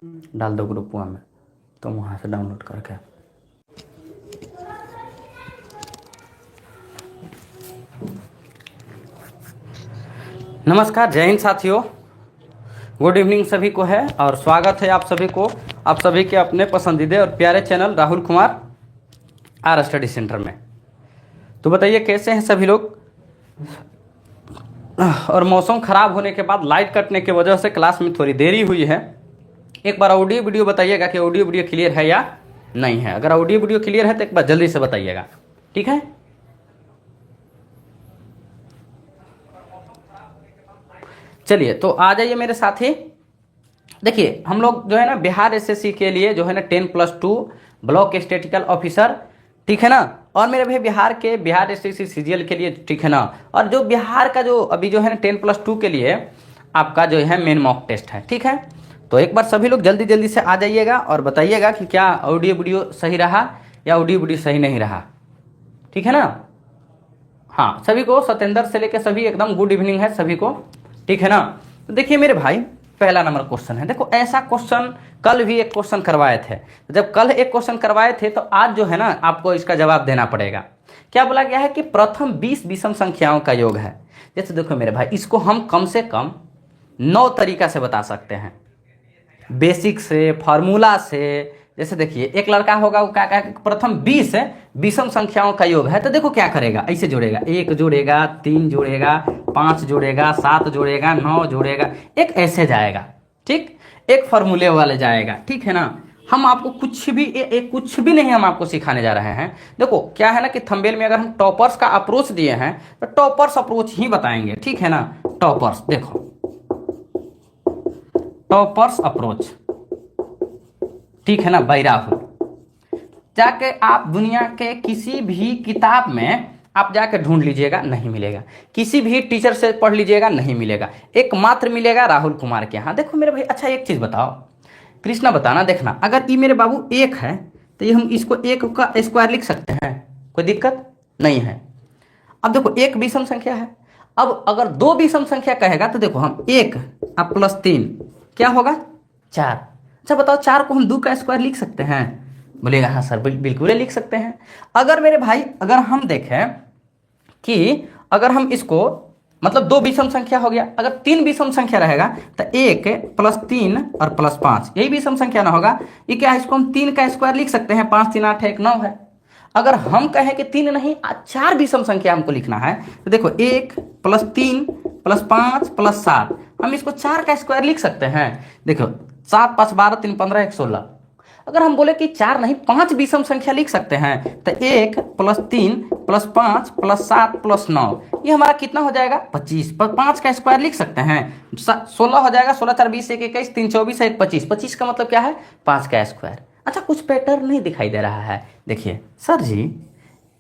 डाल दो group one में, तुम वहाँ से डाउनलोड करके। नमस्कार, जय हिंद साथियों, गुड इवनिंग सभी को है और स्वागत है आप सभी को, आप सभी के अपने पसंदीदा और प्यारे channel Rahul Kumar R study centre में। तो बताइए कैसे हैं सभी लोग। और मौसम खराब होने के बाद लाइट कटने की वजह से क्लास में थोड़ी देरी हुई है। एक बार ऑडियो वीडियो बताइएगा कि ऑडियो वीडियो क्लियर है या नहीं है। अगर ऑडियो वीडियो क्लियर है तो एक बार जल्दी से बताइएगा, ठीक है। चलिए तो आ जाइए मेरे साथी। देखिए हम लोग जो है ना बिहार एसएससी के लिए जो है ना 10+2 ब्लॉक स्टैटिस्टिकल ऑफिसर, ठीक है ना। और मेरे भाई बिहार एसएससी सीजीएल के लिए, ठीक है ना। और जो बिहार का जो अभी जो है ना 10+2 के लिए आपका जो है मेन मॉक टेस्ट है, ठीक है। तो एक बार सभी लोग जल्दी जल्दी से आ जाइएगा और बताइएगा कि क्या ऑडियो वीडियो सही रहा या ऑडियो वीडियो सही नहीं रहा, ठीक है ना। हाँ, सभी को सत्येंद्र से लेकर सभी एकदम गुड इवनिंग है सभी को, ठीक है ना। तो देखिए मेरे भाई, पहला नंबर क्वेश्चन है। देखो ऐसा क्वेश्चन कल भी एक क्वेश्चन करवाए थे। जब कल एक क्वेश्चन करवाए थे तो आज जो है ना आपको इसका जवाब देना पड़ेगा। क्या बोला गया है कि प्रथम 20 विषम संख्याओं का योग है। जैसे देखो मेरे भाई, इसको हम कम से कम 9 तरीका से बता सकते हैं, बेसिक से, फार्मूला से। जैसे देखिए एक लड़का होगा, वो क्या क्या प्रथम 20 विषम संख्याओं का योग है, तो देखो क्या करेगा, ऐसे जोड़ेगा, 1 जोड़ेगा, 3 जोड़ेगा, 5 जोड़ेगा, 7 जोड़ेगा, 9 जोड़ेगा, एक ऐसे जाएगा, ठीक, एक फार्मूले वाले जाएगा, ठीक है ना। हम आपको कुछ भी नहीं हम आपको सिखाने जा रहे हैं। देखो क्या है ना कि थंबनेल में अगर हम टॉपर्स का अप्रोच दिए हैं तो टॉपर्स अप्रोच ही बताएंगे, ठीक है ना। टॉपर्स, देखो टॉपर्स अप्रोच, ठीक है ना, बाय राहुल। जाके आप दुनिया के किसी भी किताब में आप जाके ढूंढ लीजिएगा, नहीं मिलेगा। किसी भी टीचर से पढ़ लीजिएगा, नहीं मिलेगा। एकमात्र मिलेगा राहुल कुमार के यहाँ। देखो मेरे भाई, अच्छा एक चीज बताओ, कृष्णा बताना, देखना, अगर ये मेरे बाबू 1 है तो ये हम इसको 1 का स्क्वायर लिख सकते हैं, कोई दिक्कत नहीं है। अब देखो 1 विषम संख्या है। अब अगर 2 विषम संख्या कहेगा तो देखो हम 1 अब +3 क्या होगा 4। अच्छा बताओ, 4 को हम 2 का स्क्वायर लिख सकते हैं? बोलेगा हाँ सर बिल्कुल लिख सकते हैं। अगर मेरे भाई, अगर हम देखें कि अगर हम इसको मतलब 2 विषम संख्या हो गया, अगर 3 विषम संख्या रहेगा तो 1 +3 और +5 यही विषम संख्या ना होगा। ये क्या है, इसको हम 3 का स्क्वायर लिख सकते हैं, 5 3 8 1 9 है। अगर हम कहें कि 3 नहीं 4 विषम संख्या हमको लिखना है तो देखो 1 +3 +5 +7, हम इसको 4 का स्क्वायर लिख सकते हैं। देखो 7 5 12 3 15 1 16। अगर हम बोले कि 4 नहीं 5 विषम संख्या लिख सकते हैं तो 1 +3 +5 +7 +9, ये हमारा कितना हो जाएगा 25। 5 का स्क्वायर लिख सकते हैं, 16 हो जाएगा, 16 4 20 1 21 3 24 1 25। 25 का मतलब क्या है 5 का स्क्वायर। अच्छा कुछ पैटर्न नहीं दिखाई दे रहा है। देखिए सर जी,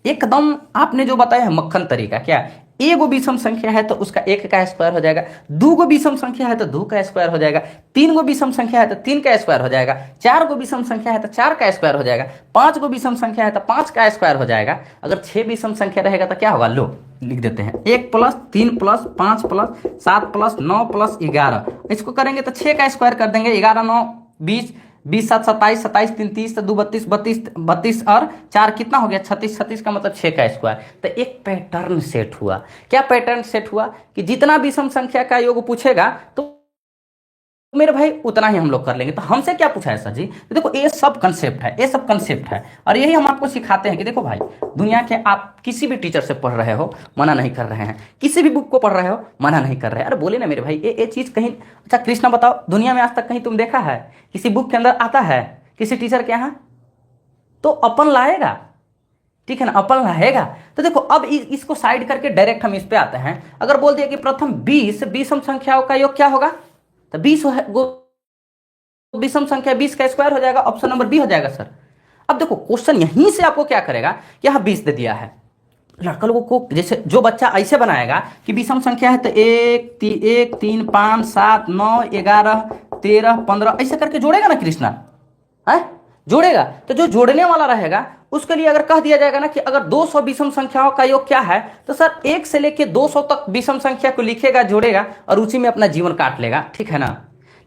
एकदम आपने जो बताया है मक्खन तरीका, क्या 1 विषम संख्या है तो उसका 1 का स्क्वायर हो जाएगा, 2 विषम संख्या है तो 2 का स्क्वायर हो जाएगा, 3 विषम संख्या है तो 3 का स्क्वायर हो जाएगा, 4 विषम संख्या है तो 4 का स्क्वायर हो जाएगा, 5 विषम संख्या है तो 5 का स्क्वायर हो जाएगा। अगर 6 विषम संख्या रहेगा तो क्या होगा, लो लिख देते हैं, 1 +3 +5 +7 +9 +11। इसको करेंगे तो 6 का स्क्वायर कर देंगे, 11 9 20 20 7 27 27 3 30 2 32 32 32 और 4 कितना हो गया 36। 36 का मतलब 6 का स्क्वायर। तो एक पैटर्न सेट हुआ। क्या पैटर्न सेट हुआ कि जितना विषम संख्या का योग पूछेगा तो मेरे भाई उतना ही हम लोग कर लेंगे। तो हमसे क्या पूछा है सर जी, तो देखो ये सब कंसेप्ट है, ये सब कंसेप्ट है और यही हम आपको सिखाते हैं कि देखो भाई, दुनिया के आप किसी भी टीचर से पढ़ रहे हो, मना नहीं कर रहे हैं, किसी भी बुक को पढ़ रहे हो, मना नहीं कर रहे हैं। अरे बोले ना मेरे भाई, ये चीज कहीं, अच्छा कृष्णा बताओ, दुनिया में आज तक कहीं तुम देखा है किसी बुक के अंदर आता है किसी टीचर के यहाँ तो अपन लाएगा, ठीक है ना, अपन लाएगा। तो देखो अब इसको साइड करके डायरेक्ट हम इस पे आते हैं। अगर बोल दिया कि प्रथम 20 विषम संख्याओं का योग क्या होगा, तो 20 विषम संख्या 20 का स्क्वायर हो जाएगा, ऑप्शन नंबर बी हो जाएगा सर। अब देखो क्वेश्चन यहीं से आपको क्या करेगा, यहाँ 20 दे दिया है, लड़का लोगों को जैसे जो बच्चा ऐसे बनाएगा कि विषम संख्या है तो 1 3 5 7 9 11 13 15 ऐसे करके जोड़ेगा ना कृष्णा, है जोड़ेगा। तो जो जोड़ने वाला रहेगा उसके लिए अगर कह दिया जाएगा ना कि अगर 200 विषम संख्याओं का योग क्या है, तो सर 1 से लेके 200 तक विषम संख्या को लिखेगा, जोड़ेगा और उसी में अपना जीवन काट लेगा, ठीक है ना।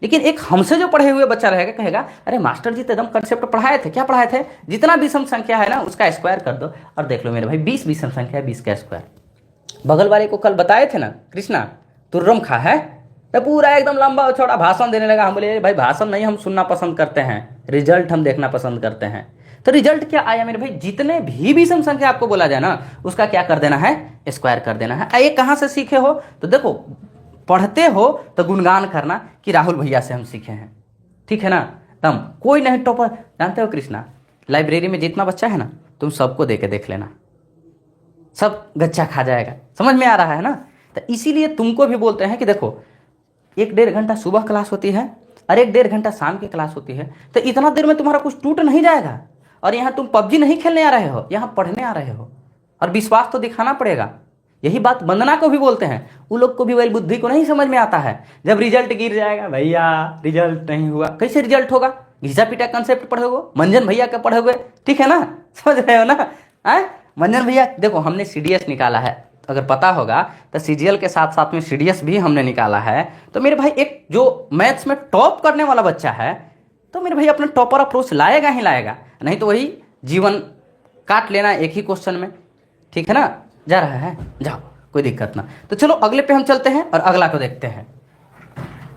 लेकिन एक हमसे जो पढ़े हुए बच्चा रहेगा कहेगा अरे मास्टर जी तो एकदम कंसेप्ट पढ़ाए थे, क्या पढ़ाए थे, जितना विषम संख्या है ना उसका स्क्वायर कर दो और देख लो मेरे भाई 20 विषम संख्या है, 20 का स्क्वायर। बगल वाले को कल बताए थे ना कृष्णा तुर्रम खा है, तो पूरा एकदम लंबा और छोटा भाषण देने लगा। हम बोले भाई भाषण नहीं, हम सुनना पसंद करते हैं, रिजल्ट हम देखना पसंद करते हैं। तो रिजल्ट क्या आया मेरे भाई, जितने भी विषम संख्या आपको बोला जाए ना उसका क्या कर देना है, स्क्वायर कर देना है। ये कहाँ से सीखे हो, तो देखो पढ़ते हो तो गुणगान करना कि राहुल भैया से हम सीखे हैं, ठीक है ना। तम कोई नहीं टॉपर, जानते हो कृष्णा लाइब्रेरी में जितना बच्चा है ना तुम सबको दे के देख लेना, सब गच्चा खा जाएगा, समझ में आ रहा है ना। तो इसीलिए तुमको भी बोलते हैं कि देखो 1-1.5 घंटा सुबह क्लास होती है और 1-1.5 घंटा शाम की क्लास होती है, तो इतना देर में तुम्हारा कुछ टूट नहीं जाएगा। और यहाँ तुम पबजी नहीं खेलने आ रहे हो, यहाँ पढ़ने आ रहे हो, और विश्वास तो दिखाना पड़ेगा। यही बात वंदना को भी बोलते हैं, उन लोग को भी वही बुद्धि को नहीं समझ में आता है। जब रिजल्ट गिर जाएगा, भैया रिजल्ट नहीं हुआ, कैसे रिजल्ट होगा, घिसा पीटा कंसेप्ट पढ़ोगे, मंजन भैया का पढ़ोगे, ठीक है ना, समझ रहे हो ना। मंजन भैया देखो हमने CDS निकाला है, अगर पता होगा तो CGL के साथ साथ में CDS भी हमने निकाला है। तो मेरे भाई एक जो मैथ्स में टॉप करने वाला बच्चा है तो मेरे भाई अपना टॉपर अप्रोच लाएगा ही लाएगा, नहीं तो वही जीवन काट लेना एक ही क्वेश्चन में, ठीक है ना। जा रहा है, जाओ कोई दिक्कत ना। तो चलो अगले पे हम चलते हैं और अगला को देखते हैं।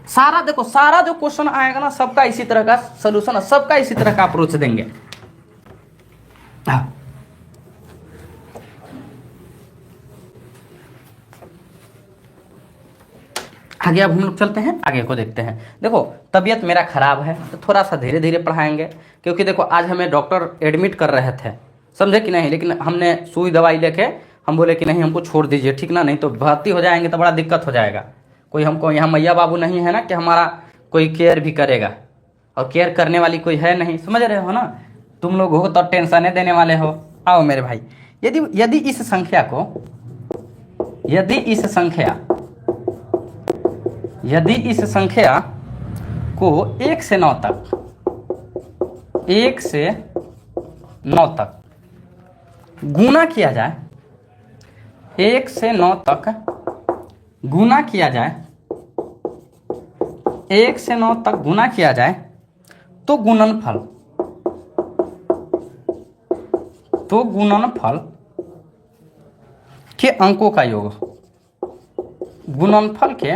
सारा देखो सारा जो क्वेश्चन आएगा ना सबका इसी तरह का सोल्यूशन, सबका इसी तरह का अप्रोच देंगे। हाँ आगे अब हम लोग चलते हैं, आगे को देखते हैं। देखो तबीयत मेरा खराब है तो थोड़ा सा धीरे धीरे पढ़ाएंगे, क्योंकि देखो आज हमें डॉक्टर एडमिट कर रहे थे, समझे कि नहीं, लेकिन हमने सुई दवाई लेके हम बोले कि नहीं हमको छोड़ दीजिए, ठीक ना, नहीं तो भर्ती हो जाएंगे तो बड़ा दिक्कत हो जाएगा। कोई हमको यहाँ मैया बाबू नहीं है ना कि हमारा कोई केयर भी करेगा, और केयर करने वाली कोई है नहीं, समझ रहे हो ना। तुम लोग हो तो टेंशन देने वाले हो। आओ मेरे भाई, यदि इस संख्या को यदि इस संख्या को 1 से 9 तक गुना किया जाए, 1 से 9 तक गुना किया जाए, 1 से 9 तक गुना किया जाए तो गुणनफल के अंकों का योग, गुणनफल के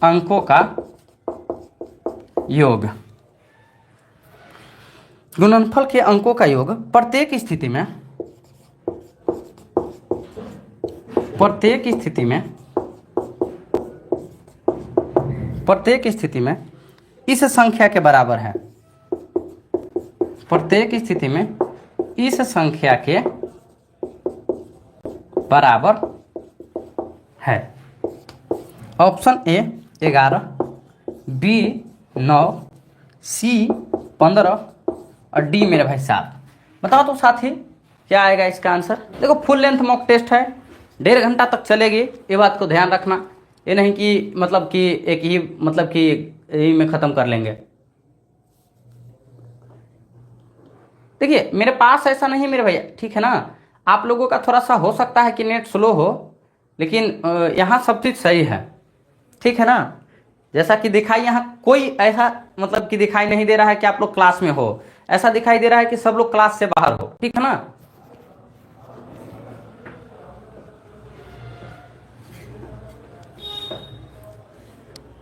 अंकों का योग, गुणनफल के अंकों का योग प्रत्येक स्थिति में इस संख्या के बराबर है, प्रत्येक स्थिति में इस संख्या के बराबर है। ऑप्शन ए 11, बी 9, सी 15 और डी मेरे भाई 7। बताओ तो साथी क्या आएगा इसका आंसर। देखो फुल लेंथ मॉक टेस्ट है, 1.5 घंटा तक चलेगी, ये बात को ध्यान रखना। ये नहीं कि मतलब कि एक ही मतलब कि यही में ख़त्म कर लेंगे। देखिए मेरे पास ऐसा नहीं मेरे भैया, ठीक है ना। आप लोगों का थोड़ा सा हो सकता है कि नेट स्लो हो, लेकिन यहाँ सब चीज़ सही है, ठीक है ना। जैसा कि दिखाई यहाँ कोई ऐसा मतलब कि दिखाई नहीं दे रहा है कि आप लोग क्लास में हो, ऐसा दिखाई दे रहा है कि सब लोग क्लास से बाहर हो, ठीक है ना।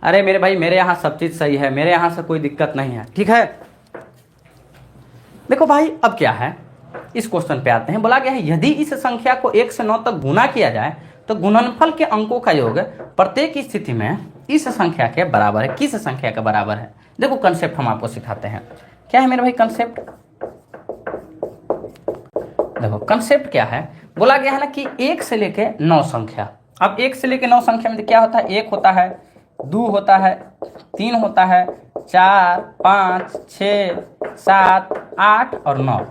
अरे मेरे भाई मेरे यहाँ सब चीज़ सही है, मेरे यहाँ से कोई दिक्कत नहीं है, ठीक है। देखो भाई अब क्या है, इस क्वेश्चन पे आते हैं। बोला गया है यदि इस संख्या को 1 से 9 तक गुना किया जाए तो गुणनफल के अंकों का योग प्रत्येक स्थिति में इस संख्या के बराबर है। किस संख्या के बराबर है, देखो कंसेप्ट हम आपको सिखाते हैं। क्या है मेरे भाई कंसेप्ट, देखो कंसेप्ट क्या है। बोला गया है ना कि 1 से लेके 9 संख्या। अब 1 से लेके 9 संख्या में क्या होता है, 1 होता है, 2 होता है, 3 होता है, 4, 5, 6, 7, 8 और 9।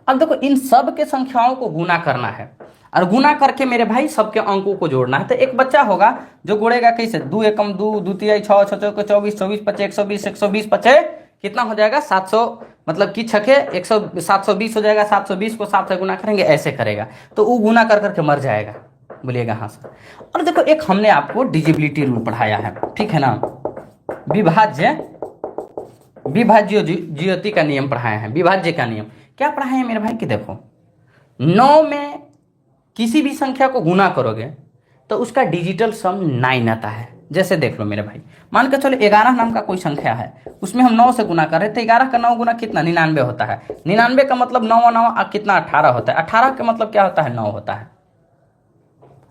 अब देखो इन सब के संख्याओं को गुना करना है, और गुना करके मेरे भाई सबके अंकों को जोड़ना है। तो एक बच्चा होगा जो जोड़ेगा कैसे, 2 एकम 2, 2 तिहाई 6, 6 चौके 24, 24 पचे 120, 120 पचे कितना हो जाएगा 700, मतलब कि छके 720 हो जाएगा। 720 को 7 से गुना करेंगे, ऐसे करेगा तो वो गुना कर करके मर जाएगा, बोलिएगा हाँ सर। और देखो एक हमने आपको डिजिबिलिटी रूल पढ़ाया है, ठीक है ना। विभाज्य विभाज्य ज्योति का नियम पढ़ाए हैं, विभाज्य का नियम क्या पढ़ाए हैं मेरे भाई कि देखो 9 में किसी भी संख्या को गुना करोगे तो उसका डिजिटल सम 9 आता है। जैसे देख लो मेरे भाई, मान के चलो 11 नाम का कोई संख्या है, उसमें हम 9 से गुना कर रहे थे, 11 का 9 गुना कितना 99 होता है, 99 का मतलब 9 9 कितना 18 होता है, 18 का मतलब क्या होता है 9 होता है।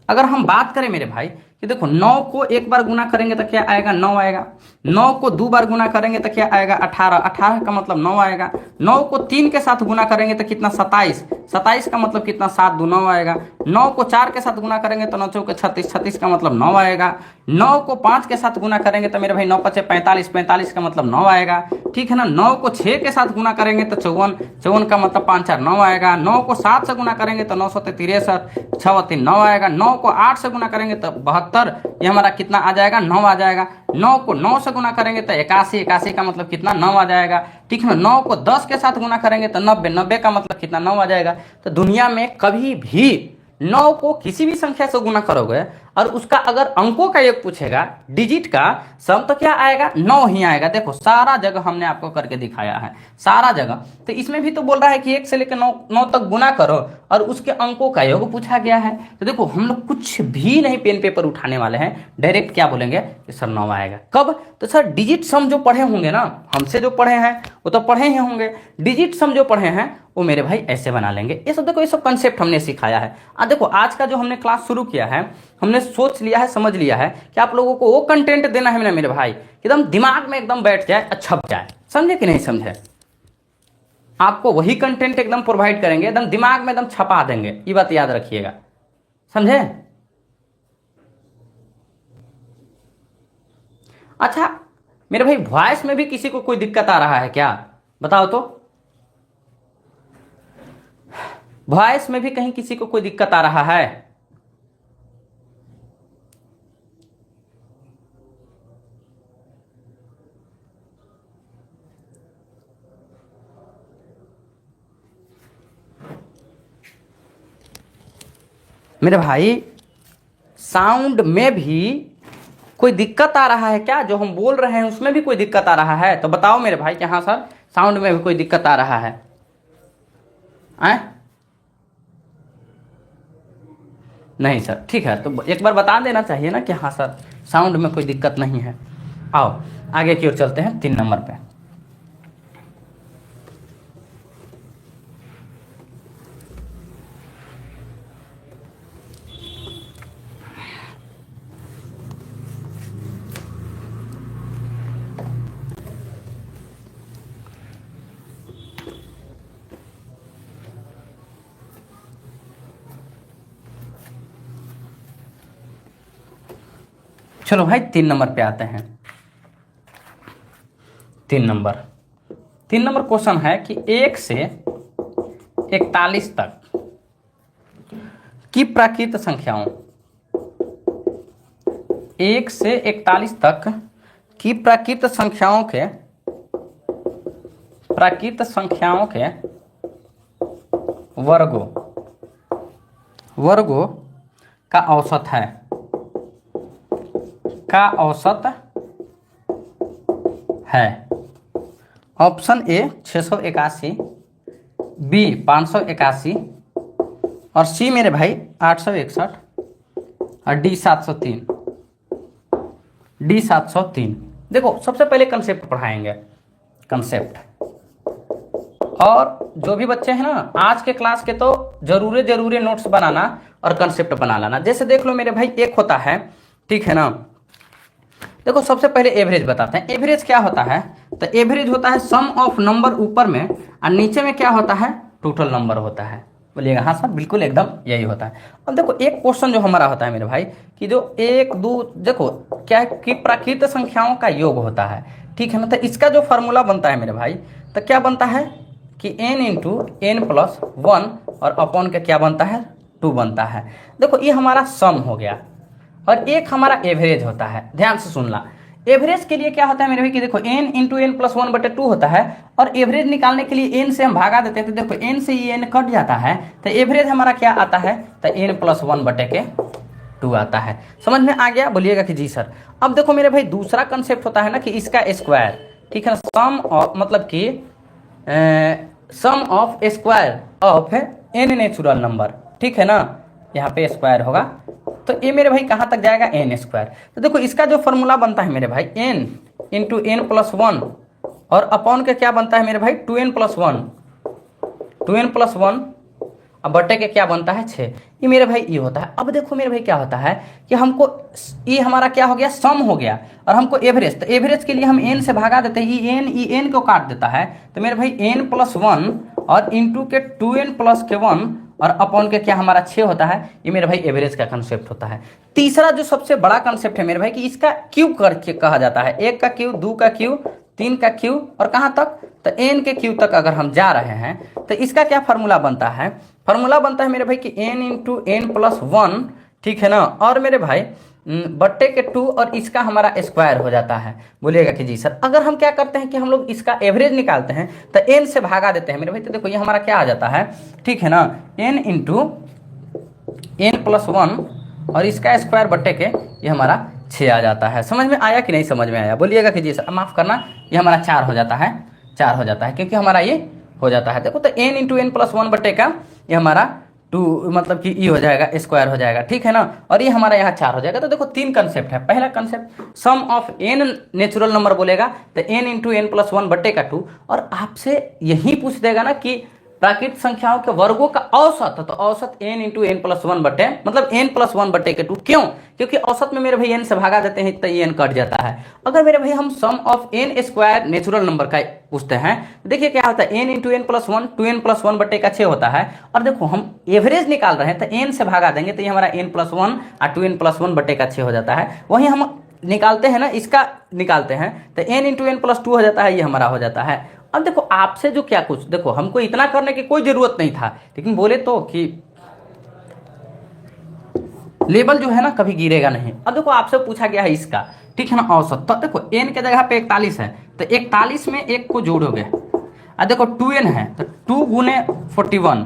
अगर हम बात करें मेरे भाई कि देखो 9 को एक बार गुना करेंगे तो क्या आएगा 9 आएगा, 9 को 2 बार गुना करेंगे तो क्या आएगा 18, 18 का मतलब 9 आएगा, 9 को 3 के साथ गुना करेंगे तो कितना 27, 27 का मतलब कितना 7 2 9 आएगा, 9 को 4 के साथ गुना करेंगे तो 9 चौके 36, 36 का मतलब 9 आएगा, 9 को 5 के साथ गुना करेंगे तो मेरे भाई 9 5 45, 45 का मतलब 9 आएगा, ठीक है ना। 9 को 6 के साथ गुना करेंगे तो 54, 54 का मतलब 5 4 9 आएगा, 9 को 7 से गुना करेंगे तो 9 7 63, 6 3 9 आएगा, 9 को 8 से गुना करेंगे तो 72, ये हमारा कितना आ जाएगा 9 आ जाएगा, 9 को 9 से गुना करेंगे तो 81, 81 का मतलब कितना 9 आ जाएगा, ठीक है ना। 9 को 10 के साथ गुना करेंगे तो 90, 90 का मतलब कितना 9 आ जाएगा। तो दुनिया में कभी भी 9 को किसी भी संख्या से गुना करोगे और उसका अगर अंकों का योग पूछेगा डिजिट का सम तो क्या आएगा 9 ही आएगा। देखो सारा जगह हमने आपको करके दिखाया है, सारा जगह। तो इसमें भी तो बोल रहा है कि 1 से लेकर 9 तक गुना करो और उसके अंकों का योग पूछा गया है। तो देखो हम लोग कुछ भी नहीं पेन पेपर उठाने वाले हैं, डायरेक्ट क्या बोलेंगे कि सर 9 आएगा। कब? तो सर डिजिट सम जो पढ़े होंगे ना, हमसे जो पढ़े हैं वो तो पढ़े ही होंगे, डिजिट सम जो पढ़े हैं वो मेरे भाई ऐसे बना लेंगे। ये सब देखो, ये सब कंसेप्ट हमने सिखाया है। देखो आज का जो हमने क्लास शुरू किया है, हमने सोच लिया है, समझ लिया है कि आप लोगों को वो कंटेंट देना है ना मेरे भाई एकदम दिमाग में एकदम बैठ जाए, छप जाए। समझे कि नहीं समझे? आपको वही कंटेंट एकदम प्रोवाइड करेंगे, एकदम दिमाग में एकदम छपा देंगे, ये बात याद रखिएगा। समझे? अच्छा मेरे भाई वॉइस में भी किसी को कोई दिक्कत आ रहा है क्या? बताओ तो। वॉइस में भी कहीं किसी को कोई दिक्कत आ रहा है? मेरे भाई साउंड में भी कोई दिक्कत आ रहा है क्या? जो हम बोल रहे हैं उसमें भी कोई दिक्कत आ रहा है तो बताओ मेरे भाई कि हाँ सर साउंड में भी कोई दिक्कत आ रहा है। नहीं सर, ठीक है, तो एक बार बता देना चाहिए ना कि हाँ सर साउंड में कोई दिक्कत नहीं है। आओ आगे की ओर चलते हैं 3 नंबर पे। चलो भाई 3 नंबर पे आते हैं। 3 नंबर क्वेश्चन है कि 1 से 41 तक की प्राकृत संख्याओं, 1 से 41 तक की प्राकृत संख्याओं के वर्गों का औसत है। ऑप्शन ए 681, बी 581 और सी मेरे भाई 861 और डी 703। देखो सबसे पहले कंसेप्ट पढ़ाएंगे, कंसेप्ट। और जो भी बच्चे हैं ना आज के क्लास के तो जरूरी नोट्स बनाना और कंसेप्ट बना लाना। जैसे देख लो मेरे भाई एक होता है, ठीक है ना। देखो सबसे पहले एवरेज बताते हैं। एवरेज क्या होता है? तो एवरेज होता है सम ऑफ नंबर ऊपर में और नीचे में क्या होता है? टोटल नंबर होता है। बोलिएगा हाँ सर बिल्कुल एकदम यही होता है। अब देखो एक क्वेश्चन जो हमारा होता है मेरे भाई कि जो 1 2 देखो क्या है कि प्राकृत संख्याओं का योग होता है, ठीक है ना। तो इसका जो फॉर्मूला बनता है मेरे भाई तो क्या बनता है कि n इंटू n प्लस 1 और अपॉन का क्या बनता है 2 बनता है। देखो ये हमारा सम हो गया और एक हमारा एवरेज होता है। ध्यान से सुनना, एवरेज के लिए क्या होता है मेरे भाई कि देखो n इंटू n प्लस 1/2 होता है और एवरेज निकालने के लिए n से हम भागा देते हैं। तो देखो n से ये n कट जाता है तो एवरेज हमारा क्या आता है? तो n प्लस 1/2 2 आता है। समझ में आ गया? बोलिएगा कि जी सर। अब देखो मेरे भाई दूसरा कंसेप्ट होता है ना कि इसका स्क्वायर, ठीक है ना, सम ऑफ मतलब कि sum of square of n natural number, ठीक है ना, यहाँ पे स्क्वायर होगा तो ये मेरे भाई कहाँ तक जाएगा, एन स्क्वायर। तो देखो इसका जो फॉर्मूला बनता है मेरे भाई एन इंटू एन प्लस 1 और अपॉन के क्या बनता है मेरे भाई 2n प्लस 1, 2n प्लस 1 अब बटे के क्या बनता है 6। ये मेरे भाई ये होता है। अब देखो मेरे भाई क्या होता है कि हमको ये हमारा क्या हो गया, सम हो गया, और हमको एवरेज, तो एवरेज के लिए हम एन से भागा देते हैं, ई एन को काट देता है, तो मेरे भाई एन प्लस 1 और इंटू के 2n प्लस के 1 और अपॉन के क्या हमारा 6 होता है। ये मेरे भाई एवरेज का कंसेप्ट होता है। तीसरा जो सबसे बड़ा कंसेप्ट है मेरे भाई कि इसका क्यूब करके कहा जाता है, 1 का क्यूब, 2 का क्यूब, 3 का क्यूब और कहाँ तक, तो n के क्यूब तक अगर हम जा रहे हैं तो इसका क्या फार्मूला बनता है, फार्मूला बनता है मेरे भाई कि n इंटू एन प्लस 1, ठीक है ना, और मेरे भाई बट्टे के 2 और इसका हमारा स्क्वायर हो जाता है। बोलिएगा कि जी सर। अगर हम क्या करते हैं कि हम लोग इसका एवरेज निकालते हैं तो n से भागा देते हैं मेरे भाई, तो देखो ये हमारा क्या आ जाता है, ठीक है ना, n इंटू एन प्लस 1 और इसका स्क्वायर बट्टे के ये हमारा 6 आ जाता है। समझ में आया कि नहीं समझ में आया? बोलिएगा कि जी सर। माफ करना, ये हमारा 4 हो जाता है, 4 हो जाता है क्योंकि हमारा ये हो जाता है। देखो तो n इंटू एन प्लस 1 बटे का ये हमारा 2 मतलब कि ई हो जाएगा, स्क्वायर हो जाएगा, ठीक है ना, और ये हमारा यहाँ 4 हो जाएगा। तो देखो 3 कंसेप्ट है। पहला concept sum of n natural number बोलेगा तो n इंटू एन प्लस 1 बटे का 2, और आपसे यही पूछ देगा ना कि प्राकृत संख्याओं के वर्गों का औसत, तो औसत n इंटू एन प्लस 1 बटे मतलब n प्लस 1 बटे के 2, क्यों, क्योंकि औसत में मेरे भाई n से भागा देते हैं तो n कट जाता है। अगर मेरे भाई हम sum of n square natural number का पूछते हैं, देखिए क्या होता है, n into n plus 1 2n plus 1 बटे का 6 होता है, और देखो हम एवरेज निकाल रहे हैं तो n से भागा देंगे तो ये हमारा n प्लस 1 और 2n प्लस 1 बटे का 6 हो जाता है। वहीं हम निकालते हैं ना, इसका निकालते हैं तो n इंटू एन प्लस 2 हो जाता है, ये हमारा हो जाता है। अब देखो आपसे जो क्या कुछ, देखो हमको इतना करने की कोई जरूरत नहीं था, लेकिन बोले तो कि लेवल जो है ना कभी गिरेगा नहीं। अब देखो आपसे पूछा गया है इसका, ठीक है ना, औसत, तो देखो n के जगह पे 41 है तो 41 में 1 को जोड़ोगे, अब देखो 2n है तो 2 गुने 41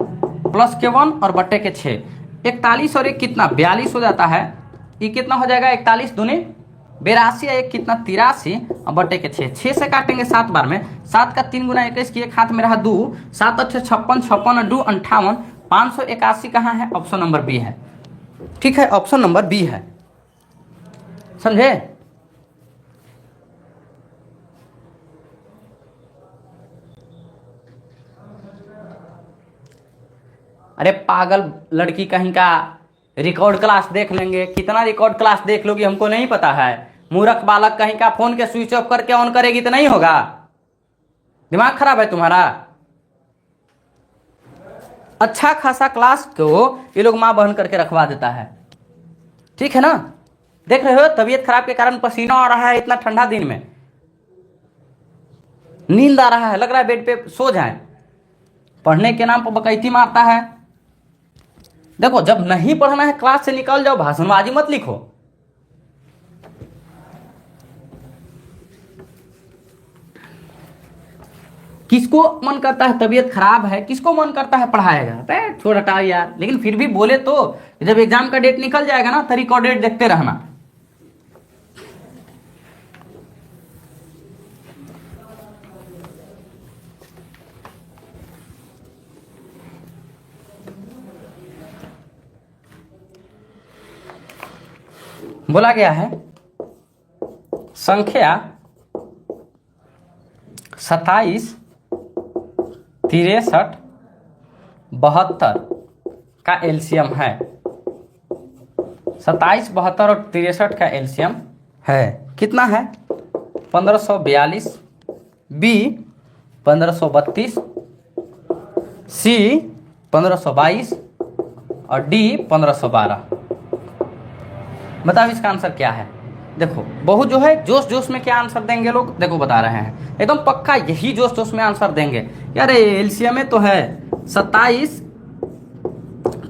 प्लस के 1 और बट्टे के 6, 41 और 1 कितना 42 हो जाता है। ये कितना हो जाएगा, 41 दूने 82 एक कितना 83 और बटे के 6, 6 से काटेंगे 7 बार में, 7 का 3 गुना 21 की, एक हाथ में रहा 2, 7 अच्छे 56, 56 और 2 58, 581 कहाँ है, ऑप्शन नंबर बी है, ठीक है, ऑप्शन नंबर बी है, समझे। अरे पागल लड़की कहीं का, रिकॉर्ड क्लास देख लेंगे, कितना रिकॉर्ड क्लास देख लोगी हमको नहीं पता है। मूर्ख बालक कहीं का, फोन के स्विच ऑफ करके ऑन करेगी तो नहीं होगा, दिमाग खराब है तुम्हारा। अच्छा खासा क्लास को ये लोग मां बहन करके रखवा देता है, ठीक है ना। देख रहे हो तबीयत खराब के कारण पसीना आ रहा है, इतना ठंडा दिन में नींद आ रहा है, लग रहा है बेड पे सो जाए, पढ़ने के नाम पर बकैती मारता है। देखो जब नहीं पढ़ना है क्लास से निकल जाओ, भाषणबाजी मत लिखो। किसको मन करता है, तबीयत खराब है, किसको मन करता है पढ़ाएगा, अरे छोड़ हटाओ यार। लेकिन फिर भी बोले तो जब एग्जाम का डेट निकल जाएगा ना तो रिकॉर्डेड देखते रहना। बोला गया है संख्या 27, 63, 72 का एलसीएम है। 27, 72 और 63 का एलसीएम है, कितना है, 1542, बी 1532, सी 1522 और डी 1512। बताओ इसका आंसर क्या है। देखो बहुत जो है जोश जोश में क्या आंसर देंगे लोग, देखो बता रहे हैं एकदम पक्का यही जोश जोश में आंसर देंगे। यार एलसीएम में तो है 27,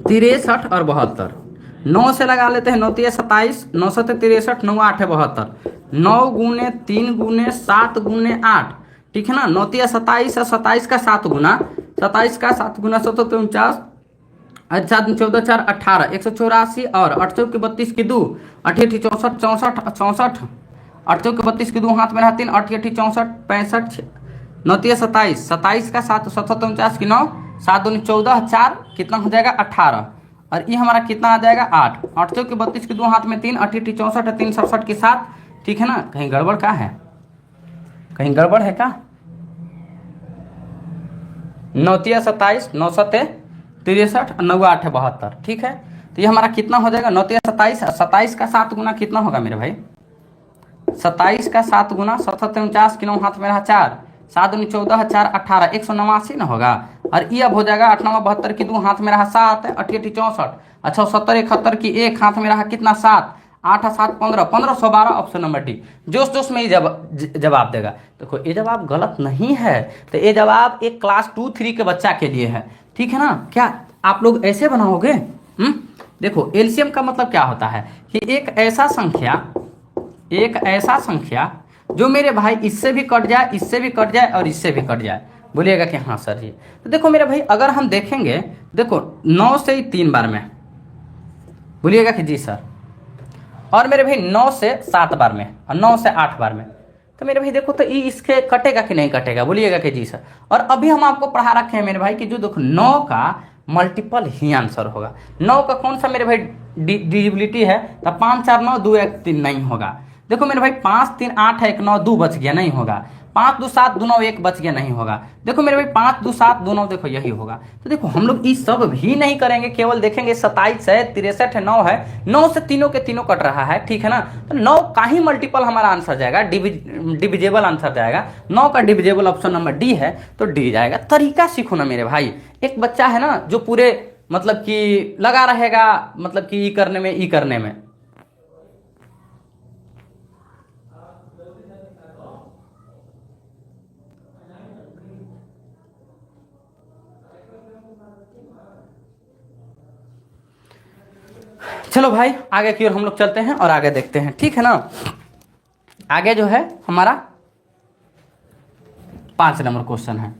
63 और 72, 9 से लगा लेते हैं, 9 3 27, 9 7 63, 9 8 72, 9 गुने 3 गुने 7 गुने 8, ठीक है ना, 9 3 27 और 27 का 7 गुना 7 तो 49 अच्छा 14 4 18 184 और 8 के 32 की 2 अठी अठी 64 64 64 8 के 32 की 2 हाथ में रहा 3 अठी अठी 64 65 9 27 27 का 7 7 49 की 9 7 दूनी 14 4 कितना हो जाएगा 18 और ये हमारा कितना आ जाएगा 8 8 के 32 की 2 हाथ में 3 अठी अठी 64 3 67 की 7 ठीक है ना। कहीं गड़बड़ का है, कहीं गड़बड़ है क्या। 9 27 9 7 63 9 8 72 ठीक है। तो ये हमारा कितना हो जाएगा 9 27 27 का 7 गुना कितना होगा मेरे भाई 27 का 7 गुना 7 की 9 हाथ में रहा 4 7 दूनी 14 4 18 189 ना होगा और ये अब हो जाएगा 8 9 72 की 2 हाथ में रहा 7 अठी अठी 64 अच्छा 70 71 की 1 हाथ में रहा कितना 7 8 7 15 1512 ऑप्शन नंबर डी जोश जोश में ही जवाब देगा। देखो ये जवाब गलत नहीं है, तो ये जवाब एक क्लास 2 3 के बच्चा के लिए है ठीक है ना। क्या आप लोग ऐसे बनाओगे। देखो एलसीएम का मतलब क्या होता है कि एक ऐसा संख्या जो मेरे भाई इससे भी कट जाए इससे भी कट जाए और इससे भी कट जाए। बोलिएगा कि हाँ सर जी। तो देखो मेरे भाई अगर हम देखेंगे देखो 9 से ही 3 बार में, बोलिएगा कि जी सर, और मेरे भाई 9 से 7 बार में और 9 से 8 बार में, तो मेरे भाई देखो तो ये इसके कटेगा कि नहीं कटेगा। बोलिएगा कि जी सर। और अभी हम आपको पढ़ा रखे हैं मेरे भाई कि जो देखो 9 का मल्टीपल ही आंसर होगा। 9 का कौन सा मेरे भाई डिजिबिलिटी है, तो 5 4 9 2 1 3 नहीं होगा। देखो मेरे भाई 5 3 8 1 9 2 बच गया नहीं होगा। 5 2 7 2 9 1 बच गया नहीं होगा। देखो मेरे भाई 5 2 7 2 9 देखो यही होगा। तो देखो हम लोग ये सब भी नहीं करेंगे, केवल देखेंगे 27 है 63 है 9 है 9 से तीनों के तीनों कट रहा है ठीक है ना। तो 9 का ही मल्टीपल हमारा आंसर जाएगा, डिविजेबल आंसर जाएगा। 9 का डिविजेबल ऑप्शन नंबर डी है तो डी जाएगा। तरीका सीखो ना मेरे भाई। एक बच्चा है ना जो पूरे मतलब कि लगा रहेगा मतलब कि ई करने में ई करने में। चलो भाई आगे की ओर हम लोग चलते हैं और आगे देखते हैं ठीक है ना। आगे जो है हमारा 5 नंबर क्वेश्चन है।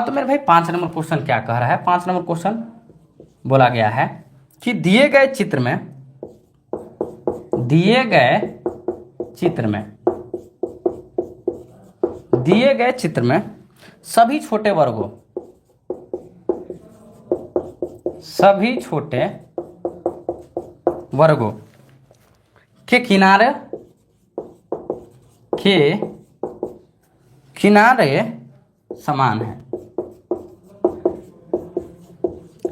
तो मेरे भाई 5 नंबर क्वेश्चन क्या कह रहा है। 5 नंबर क्वेश्चन बोला गया है कि दिए गए चित्र में सभी छोटे वर्गों के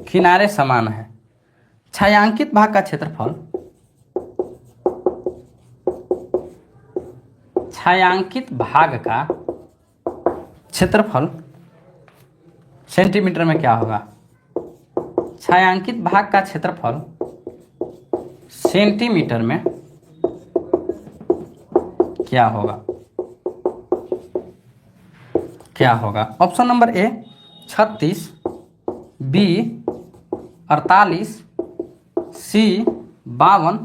किनारे समान है। छायांकित भाग का क्षेत्रफल सेंटीमीटर में क्या होगा। छायांकित भाग का क्षेत्रफल सेंटीमीटर में क्या होगा। ऑप्शन नंबर ए 36, बी 48, सी 52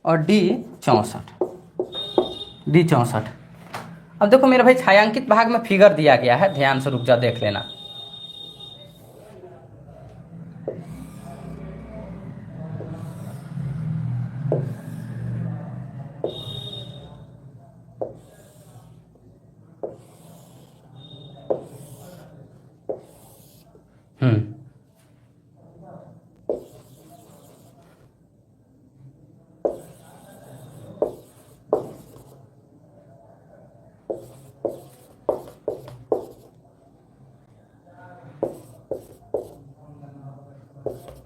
और डी 64। अब देखो मेरे भाई छायांकित भाग में फिगर दिया गया है, ध्यान से रुक जा देख लेना।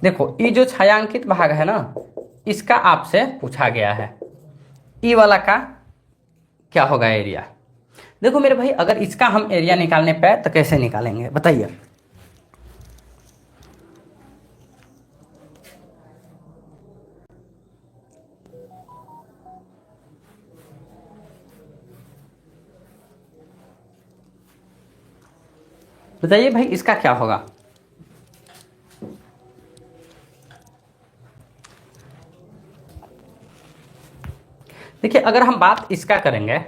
देखो ये जो छायांकित भाग है ना इसका आपसे पूछा गया है, ई वाला का क्या होगा एरिया। देखो मेरे भाई अगर इसका हम एरिया निकालने पे तो कैसे निकालेंगे बताइए। बताइए भाई इसका क्या होगा। देखिए अगर हम बात इसका करेंगे,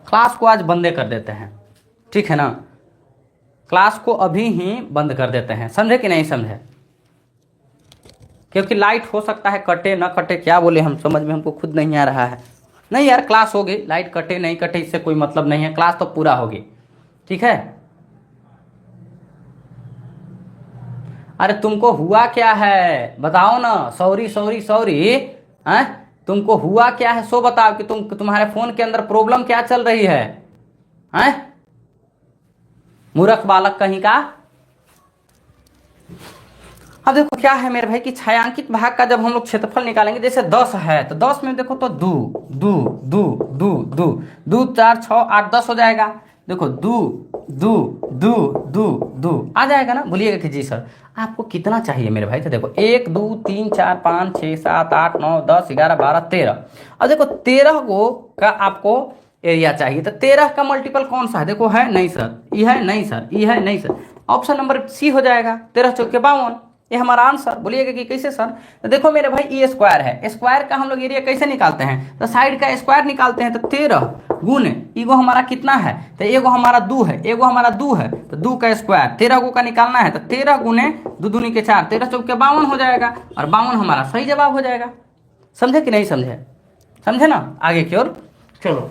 क्लास को आज बंदे कर देते हैं, ठीक है ना, क्लास को अभी ही बंद कर देते हैं, समझे कि नहीं समझे, क्योंकि लाइट हो सकता है कटे ना कटे, क्या बोले हम, समझ में हमको खुद नहीं आ रहा है। नहीं यार, क्लास होगी, लाइट कटे नहीं कटे इससे कोई मतलब नहीं है, क्लास तो पूरा होगी, ठीक है। अरे तुमको हुआ क्या है बताओ ना, सॉरी सॉरी सॉरी, हैं तुमको हुआ क्या है सो बताओ, कि तुम्हारे फोन के अंदर प्रॉब्लम क्या चल रही है, हैं मूर्ख बालक कहीं का। अब देखो क्या है मेरे भाई कि छायांकित भाग का जब हम लोग क्षेत्रफल निकालेंगे, जैसे 10 है तो 10 में देखो तो 2 2 2 2 2 2 4 6 8 10 हो जाएगा। देखो 2 2 2 2 2 आ जाएगा ना। बोलिएगा कि जी सर आपको कितना चाहिए मेरे भाई, तो देखो 1 2 3 4 5 6 7 8 9 10 11 12 13। अब देखो 13 को का आपको एरिया चाहिए, तो 13 का मल्टीपल कौन सा है, देखो है नहीं सर, ये है नहीं सर, ये है नहीं सर, ऑप्शन नंबर सी हो जाएगा, 13 चौके 52, ये हमारा आंसर। बोलिएगा कि कैसे सर, तो देखो मेरे भाई ये स्क्वायर है, स्क्वायर का हम लोग एरिया कैसे निकालते हैं, तो साइड का स्क्वायर निकालते हैं, तो 13 गुने एगो हमारा कितना है, तो एगो हमारा 2 है, एगो हमारा 2 है, तो 2 का स्क्वायर 13 को का निकालना है, तो 13 गुने 2 दूनी के 4, 13 चौके 52 हो जाएगा, और 52 हमारा सही जवाब हो जाएगा। समझे कि नहीं समझे, समझे ना, आगे की ओर चलो।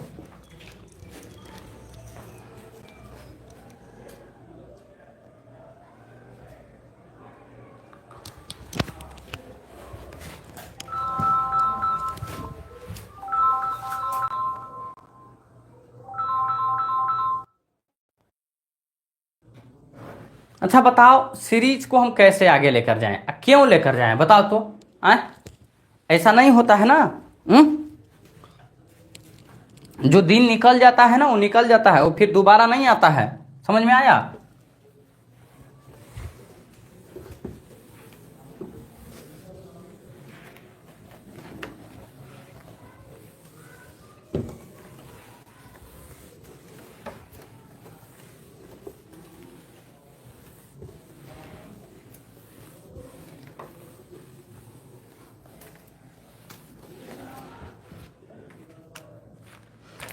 अच्छा बताओ सीरीज को हम कैसे आगे लेकर जाएं, क्यों लेकर जाएं बताओ तो, ऐसा नहीं होता है ना। जो दिन निकल जाता है ना वो निकल जाता है, वो फिर दोबारा नहीं आता है, समझ में आया।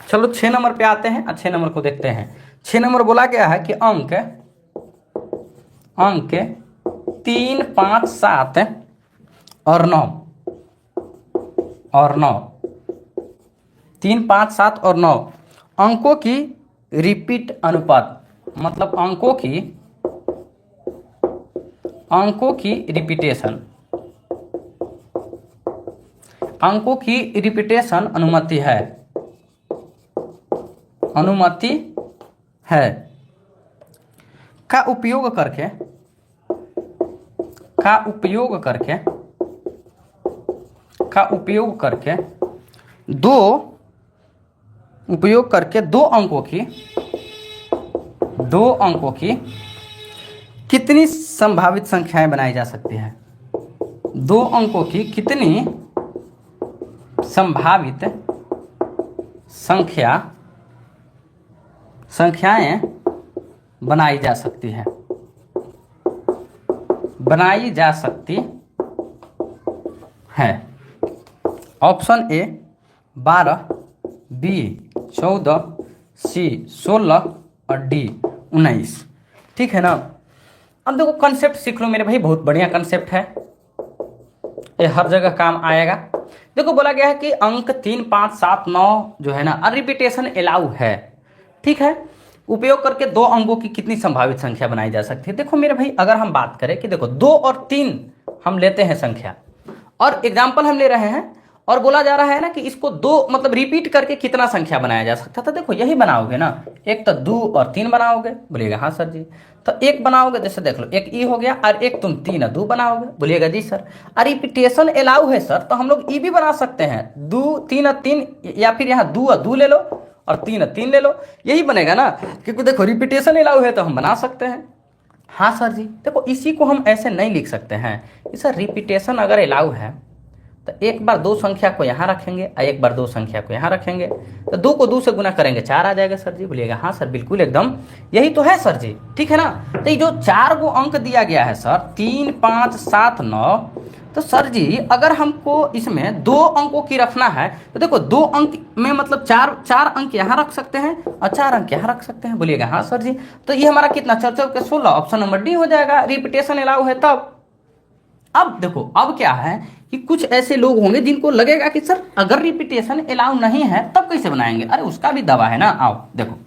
चलो 6 नंबर पे आते हैं, 6 नंबर को देखते हैं। 6 नंबर बोला गया है कि अंक 3 5 7 और 9 3 5 7 और 9 अंकों की रिपीट अनुपात, मतलब अंकों की रिपीटेशन, अंकों की रिपीटेशन अनुमति है का उपयोग करके दो अंकों की कितनी संभावित संख्याएं बनाई जा सकती है, 2 अंकों की कितनी संभावित संख्याएं बनाई जा सकती है। ऑप्शन ए 12, बी 14, सी 16 और डी 19, ठीक है ना। अब देखो कंसेप्ट सीख लो मेरे भाई, बहुत बढ़िया कंसेप्ट है, ये हर जगह काम आएगा। देखो बोला गया है कि अंक 3 5 7 9 जो है ना रिपीटेशन अलाउ है, ठीक है। उपयोग करके 2 अंकों की कितनी संभावित संख्या बनाई जा सकती है। देखो मेरे भाई अगर हम बात करें कि देखो 2 और 3 हम लेते हैं संख्या, और एग्जाम्पल हम ले रहे हैं, और बोला जा रहा है ना कि इसको 2 मतलब रिपीट करके कितना संख्या बनाया जा सकता है। तो देखो यही बनाओगे ना, एक तो 2 और 3 बनाओगे, बोलिएगा हाँ सर जी। तो एक बनाओगे, जैसे देख लो एक ई हो गया, और एक तुम 3 और 2 बनाओगे, बोलिएगा जी सर। और रिपीटेशन अलाउ है सर, तो हम लोग ई भी बना सकते हैं, 2 3 और 3, या फिर यहाँ 2 और 2 ले लो और 3 और 3 ले लो, यही बनेगा ना, क्योंकि देखो रिपीटेशन अलाउ है तो हम बना सकते हैं। हाँ सर जी, देखो इसी को हम ऐसे नहीं लिख सकते हैं कि सर रिपीटेशन अगर अलाउ है तो एक बार 2 संख्या को यहाँ रखेंगे और एक बार 2 संख्या को यहाँ रखेंगे, तो 2 को 2 से गुना करेंगे 4 आ जाएगा सर जी, बोलिएगा हाँ सर बिल्कुल एकदम यही तो है सर जी, ठीक है ना। तो ये जो 4 को अंक दिया गया है सर 3 5 7 9, तो सर जी अगर हमको इसमें 2 अंकों की रखना है तो देखो 2 अंक में मतलब चार अंक यहाँ रख सकते हैं और 4 अंक यहाँ रख सकते हैं। बोलिएगा हाँ सर जी। तो ये हमारा कितना 4 4 के 16, ऑप्शन नंबर डी हो जाएगा। रिपीटेशन अलाउ है तब। अब देखो अब क्या है कि कुछ ऐसे लोग होंगे जिनको लगेगा कि सर अगर रिपीटेशन अलाउ नहीं है तब कैसे बनाएंगे। अरे उसका भी दवा है ना। आओ देखो,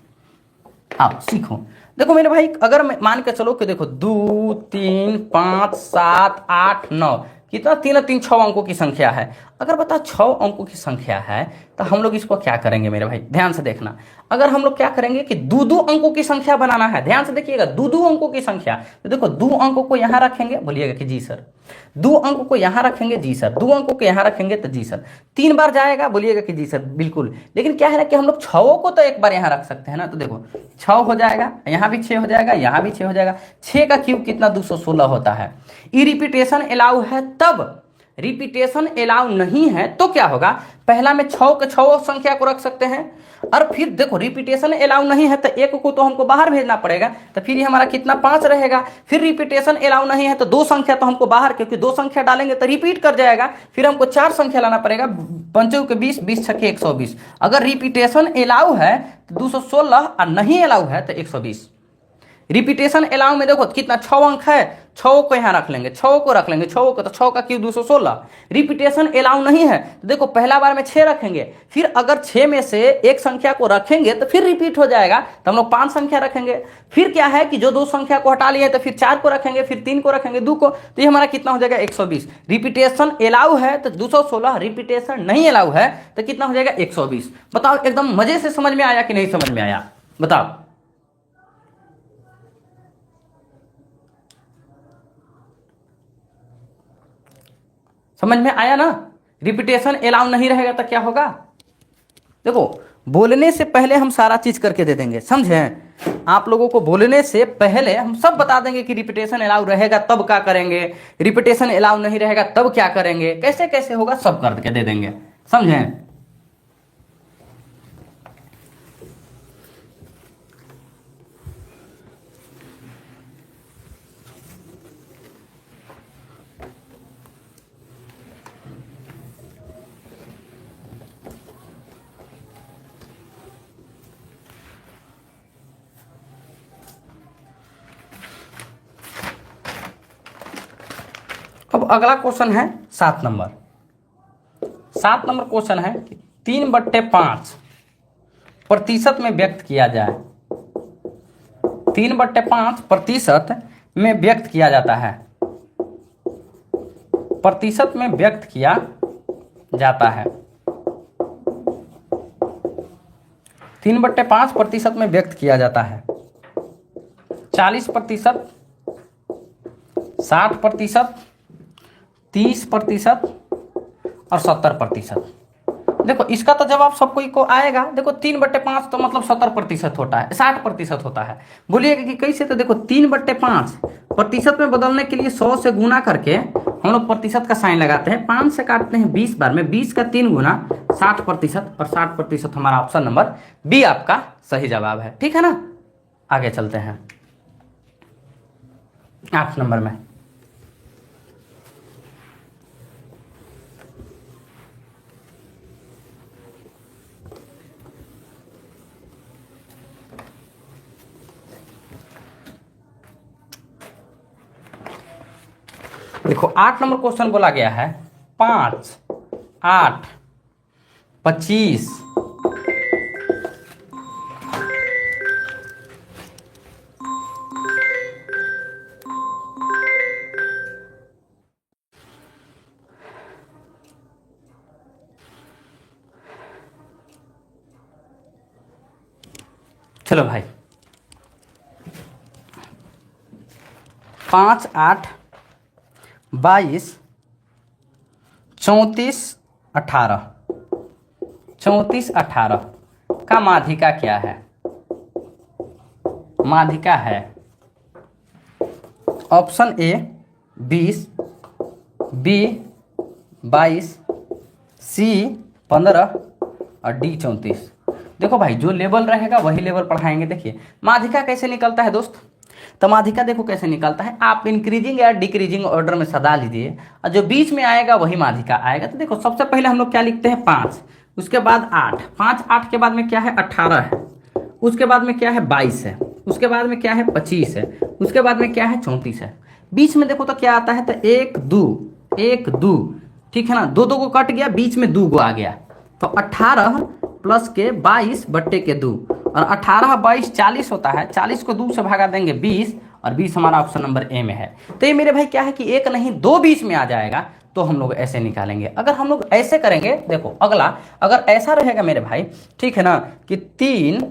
आओ सीखो। देखो मेरे भाई अगर मान के चलो कि देखो 2 3 5 7 8 9 कितना 3 3 6 अंकों की संख्या है। अगर बता 6 अंकों की संख्या है तो हम लोग इसको क्या करेंगे मेरे भाई, ध्यान से देखना। अगर हम लोग क्या करेंगे कि 2 अंकों की संख्या बनाना है, ध्यान से देखिएगा 2 अंकों की संख्या। तो देखो 2 अंकों को यहां रखेंगे, बोलिएगा कि जी सर। 2 अंकों को यहां रखेंगे, जी सर। 2 अंकों को यहां रखेंगे तो जी सर। 3 बार जाएगा, बोलिएगा कि जी सर बिल्कुल। लेकिन क्या है ना कि हम लोग 6 को तो एक बार यहां रख सकते हैं ना। तो देखो 6 हो जाएगा, यहां भी 6 हो जाएगा, यहां भी 6 हो जाएगा। 6 का क्यूब कितना 216 होता है। ये रिपीटेशन अलाउ है तब। रिपीटेशन अलाउ नहीं है तो क्या होगा, पहला में 6 के 6 संख्या को रख सकते हैं। और फिर देखो रिपीटेशन अलाउ नहीं है तो 1 को तो हमको बाहर भेजना पड़ेगा, तो फिर ये हमारा कितना 5 रहेगा। फिर रिपीटेशन अलाउ नहीं है तो 2 संख्या तो हमको बाहर, क्योंकि 2 संख्या डालेंगे तो रिपीट कर जाएगा। फिर हमको 4 संख्या लाना पड़ेगा, 5 के 20, 20 छके 120। अगर रिपीटेशन अलाउ है तो 216 और नहीं अलाउ है तो 120। रिपीटेशन अलाउ में देखो कितना 6 अंक है, 6 को यहाँ रख लेंगे, 6 को रख लेंगे, 6 को, तो 6 का क्यूब 216। रिपीटेशन अलाउ नहीं है तो देखो पहला बार में 6 रखेंगे, फिर अगर 6 में से एक संख्या को रखेंगे तो फिर रिपीट हो जाएगा, तो हम लोग 5 संख्या रखेंगे। फिर क्या है कि जो 2 संख्या को हटा लिए तो फिर 4 को रखेंगे, फिर 3 को रखेंगे, 2 को, तो ये हमारा कितना हो जाएगा 120। रिपीटेशन अलाउ है तो 216, रिपीटेशन नहीं अलाउ है तो कितना हो जाएगा 120। बताओ एकदम मजे से समझ में आया कि नहीं समझ में आया, बताओ। समझ में आया ना। रिपीटेशन अलाउ नहीं रहेगा तो क्या होगा, देखो बोलने से पहले हम सारा चीज करके दे देंगे, समझे। आप लोगों को बोलने से पहले हम सब बता देंगे कि रिपीटेशन अलाउ रहेगा तब क्या करेंगे, रिपीटेशन अलाउ नहीं रहेगा तब क्या करेंगे, कैसे कैसे होगा सब करके दे देंगे, समझे। अब अगला क्वेश्चन है 7 नंबर। 7 नंबर क्वेश्चन है 3/5 प्रतिशत में व्यक्त किया जाए। 3/5 प्रतिशत में व्यक्त किया जाता है, प्रतिशत में व्यक्त किया जाता है। 3/5 प्रतिशत में व्यक्त किया जाता है। 40%, 60%, 30% और 70%। देखो इसका तो जवाब सब कोई को आएगा। देखो 3/5 तो मतलब 70% होता है, 60% होता है। बोलिएगा कि कैसे, तो देखो 3/5 प्रतिशत में बदलने के लिए 100 से गुना करके हम लोग प्रतिशत का साइन लगाते हैं, 5 से काटते हैं 20 बार में, 20 का 3 गुना 60%, और 60% हमारा ऑप्शन नंबर बी आपका सही जवाब है। ठीक है ना। आगे चलते हैं 8 नंबर में। देखो 8 नंबर क्वेश्चन बोला गया है 5, 8, 25, चलो भाई 5, 8, 22, 34, 18, 34, 18 का माध्यिका क्या है। माध्यिका है ऑप्शन ए 20, बी 22, सी 15 और डी 34। देखो भाई जो लेवल रहेगा वही लेवल पढ़ाएंगे। देखिए माध्यिका कैसे निकलता है दोस्त, तो माध्यिका देखो कैसे निकलता है, आप इंक्रीजिंग या डिक्रीजिंग ऑर्डर में सदा लीजिए और जो बीच में आएगा वही माध्यिका आएगा। तो देखो सबसे पहले हम लोग क्या लिखते हैं 5, उसके बाद 8, 5 8 के बाद में क्या है 18 है, उसके बाद में क्या है 22 है, उसके बाद में क्या है 25 है, उसके बाद में क्या है 34 है। बीच में देखो तो क्या आता है, तो 1 2 1 2, ठीक है ना, 2 2 को कट गया, बीच में 2 को आ गया, तो 18 प्लस के 22 बट्टे के 2, और 18 22 40 होता है, 40 को 2 से भागा देंगे 20, और 20 हमारा ऑप्शन नंबर ए में है। तो ये मेरे भाई क्या है कि एक नहीं दो बीच में आ जाएगा, तो हम लोग ऐसे निकालेंगे। अगर हम लोग ऐसे करेंगे, देखो अगला अगर ऐसा रहेगा मेरे भाई, ठीक है ना, कि 3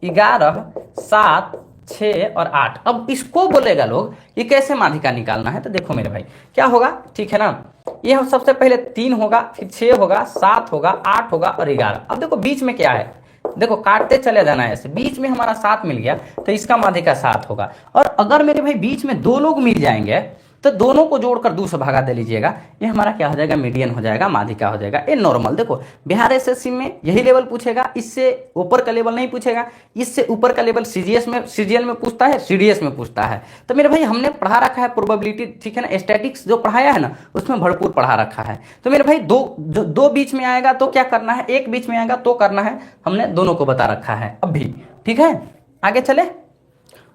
11 7 6 और 8, अब इसको बोलेगा लोग ये कैसे माध्यिका निकालना है। तो देखो मेरे भाई क्या होगा, ठीक है ना, ये हम सबसे पहले 3 होगा, फिर 6 होगा, 7 होगा, 8 होगा और 11। अब देखो बीच में क्या है, देखो काटते चले जाना है ऐसे, बीच में हमारा 7 मिल गया, तो इसका माध्यिका 7 होगा। और अगर मेरे भाई बीच में 2 लोग मिल जाएंगे तो दोनों को जोड़कर 2 से भागा दे लीजिएगा, ये हमारा क्या हो जाएगा, मीडियन हो जाएगा, माध्यिका हो जाएगा। ये नॉर्मल, देखो बिहार एसएससी में यही लेवल पूछेगा, इससे ऊपर का लेवल नहीं पूछेगा, इससे ऊपर का लेवल सीजीएस में सीजीएल में पूछता है, सीडीएस में पूछता है। तो मेरे भाई हमने पढ़ा रखा है प्रोबेबिलिटी, ठीक है ना, स्टैटिक्स जो पढ़ाया है ना उसमें भरपूर पढ़ा रखा है। तो मेरे भाई दो बीच में आएगा तो क्या करना है, एक बीच में आएगा तो करना है, हमने दोनों को बता रखा है अब भी, ठीक है। आगे चले,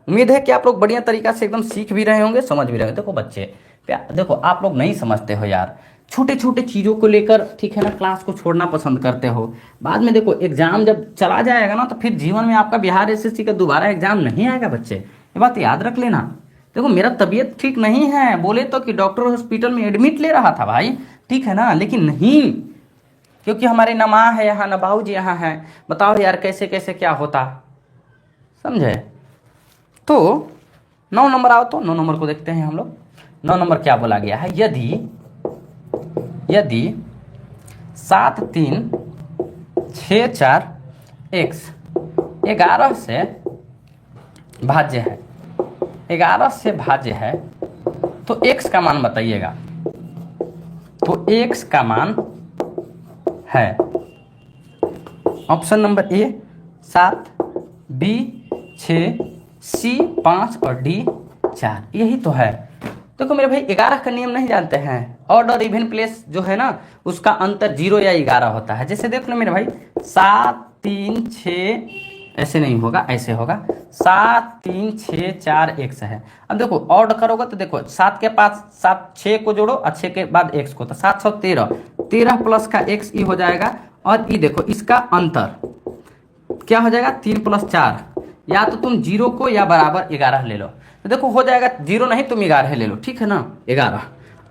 उम्मीद है कि आप लोग बढ़िया तरीका से एकदम सीख भी रहे होंगे, समझ भी रहे होंगे। देखो बच्चे देखो आप लोग नहीं समझते हो यार, छोटे छोटे चीज़ों को लेकर, ठीक है ना, क्लास को छोड़ना पसंद करते हो। बाद में देखो एग्जाम जब चला जाएगा ना तो फिर जीवन में आपका बिहार एसएससी का दोबारा एग्जाम नहीं आएगा बच्चे, ये बात याद रख लेना। देखो मेरा तबीयत ठीक नहीं है, बोले तो कि डॉक्टर हॉस्पिटल में एडमिट ले रहा था भाई, ठीक है ना, लेकिन नहीं, क्योंकि हमारे न माँ है यहाँ न बाबू जी यहाँ है, बताओ यार कैसे कैसे क्या होता, समझे। तो 9 नंबर आओ, तो 9 नंबर को देखते हैं हम लोग। 9 नंबर क्या बोला गया है, यदि 7 3 6 4 x 11 से भाज्य है, 11 से भाज्य है, तो x का मान बताइएगा। तो x का मान है ऑप्शन नंबर ए 7, बी 6, सी 5 और डी 4, यही तो है। देखो मेरे भाई 11 का नियम नहीं जानते हैं, ऑड और इवन प्लेस जो है ना उसका अंतर 0 या 11 होता है। जैसे देख लो मेरे भाई 7 3 6, ऐसे नहीं होगा, ऐसे होगा 7 3 6 4 x है। अब देखो ऑड करोगे तो देखो 7 के पास 7 6 को जोड़ो और 6 के बाद x को, तो 7 7 13, 13 प्लस का x ये हो जाएगा, और ये देखो इसका अंतर क्या हो जाएगा 3 प्लस 4, या तो तुम 0 को या बराबर 11 ले लो, तो देखो हो जाएगा 0 नहीं तुम 11 ले लो, ठीक है ना 11।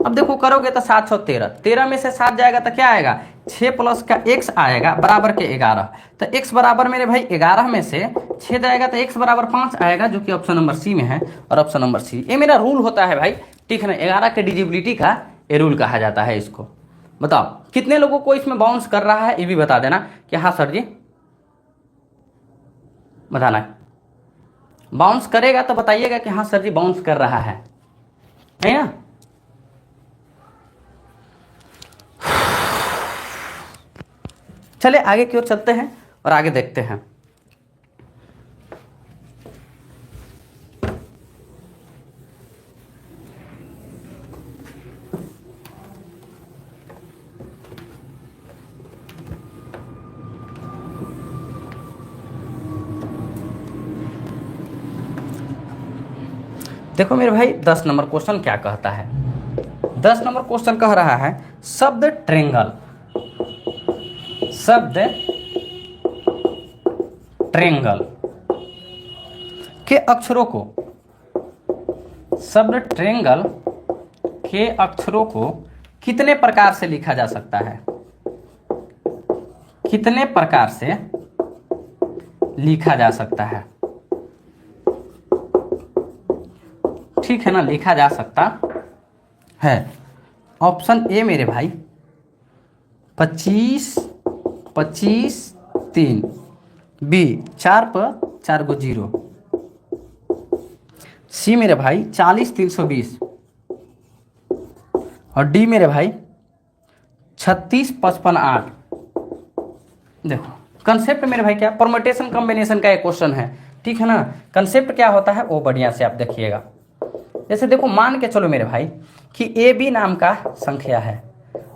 अब देखो करोगे तो 7 7 13, 13 में से 7 जाएगा तो क्या आएगा 6 प्लस का x आएगा बराबर के 11, तो x बराबर मेरे भाई 11 में से 6 जाएगा तो x बराबर 5 आएगा, जो कि ऑप्शन नंबर सी में है। और ऑप्शन नंबर सी ये मेरा रूल होता है भाई, ठीक है ना, 11 के डिजिबिलिटी का ये रूल कहा जाता है इसको। बताओ कितने लोगों को इसमें बाउंस कर रहा है, ये भी बता देना कि हाँ सर जी, बताना। बाउंस करेगा तो बताइएगा कि हाँ सर जी बाउंस कर रहा है ना। चले आगे की ओर चलते हैं और आगे देखते हैं। देखो मेरे भाई 10 नंबर क्वेश्चन क्या कहता है, 10 नंबर क्वेश्चन कह रहा है शब्द ट्रेंगल, शब्द ट्रेंगल के अक्षरों को, शब्द ट्रेंगल के अक्षरों को कितने प्रकार से लिखा जा सकता है, कितने प्रकार से लिखा जा सकता है, ठीक है ना, लिखा जा सकता है। ऑप्शन ए मेरे भाई 25 25 3, बी 4 पर 4 गो 0, सी मेरे भाई 40 320, और डी मेरे भाई 36 55 8। देखो कंसेप्ट मेरे भाई क्या, परम्यूटेशन कॉम्बिनेशन का एक क्वेश्चन है, ठीक है ना। कंसेप्ट क्या होता है वो बढ़िया से आप देखिएगा। जैसे देखो मान के चलो मेरे भाई कि ए बी नाम का संख्या है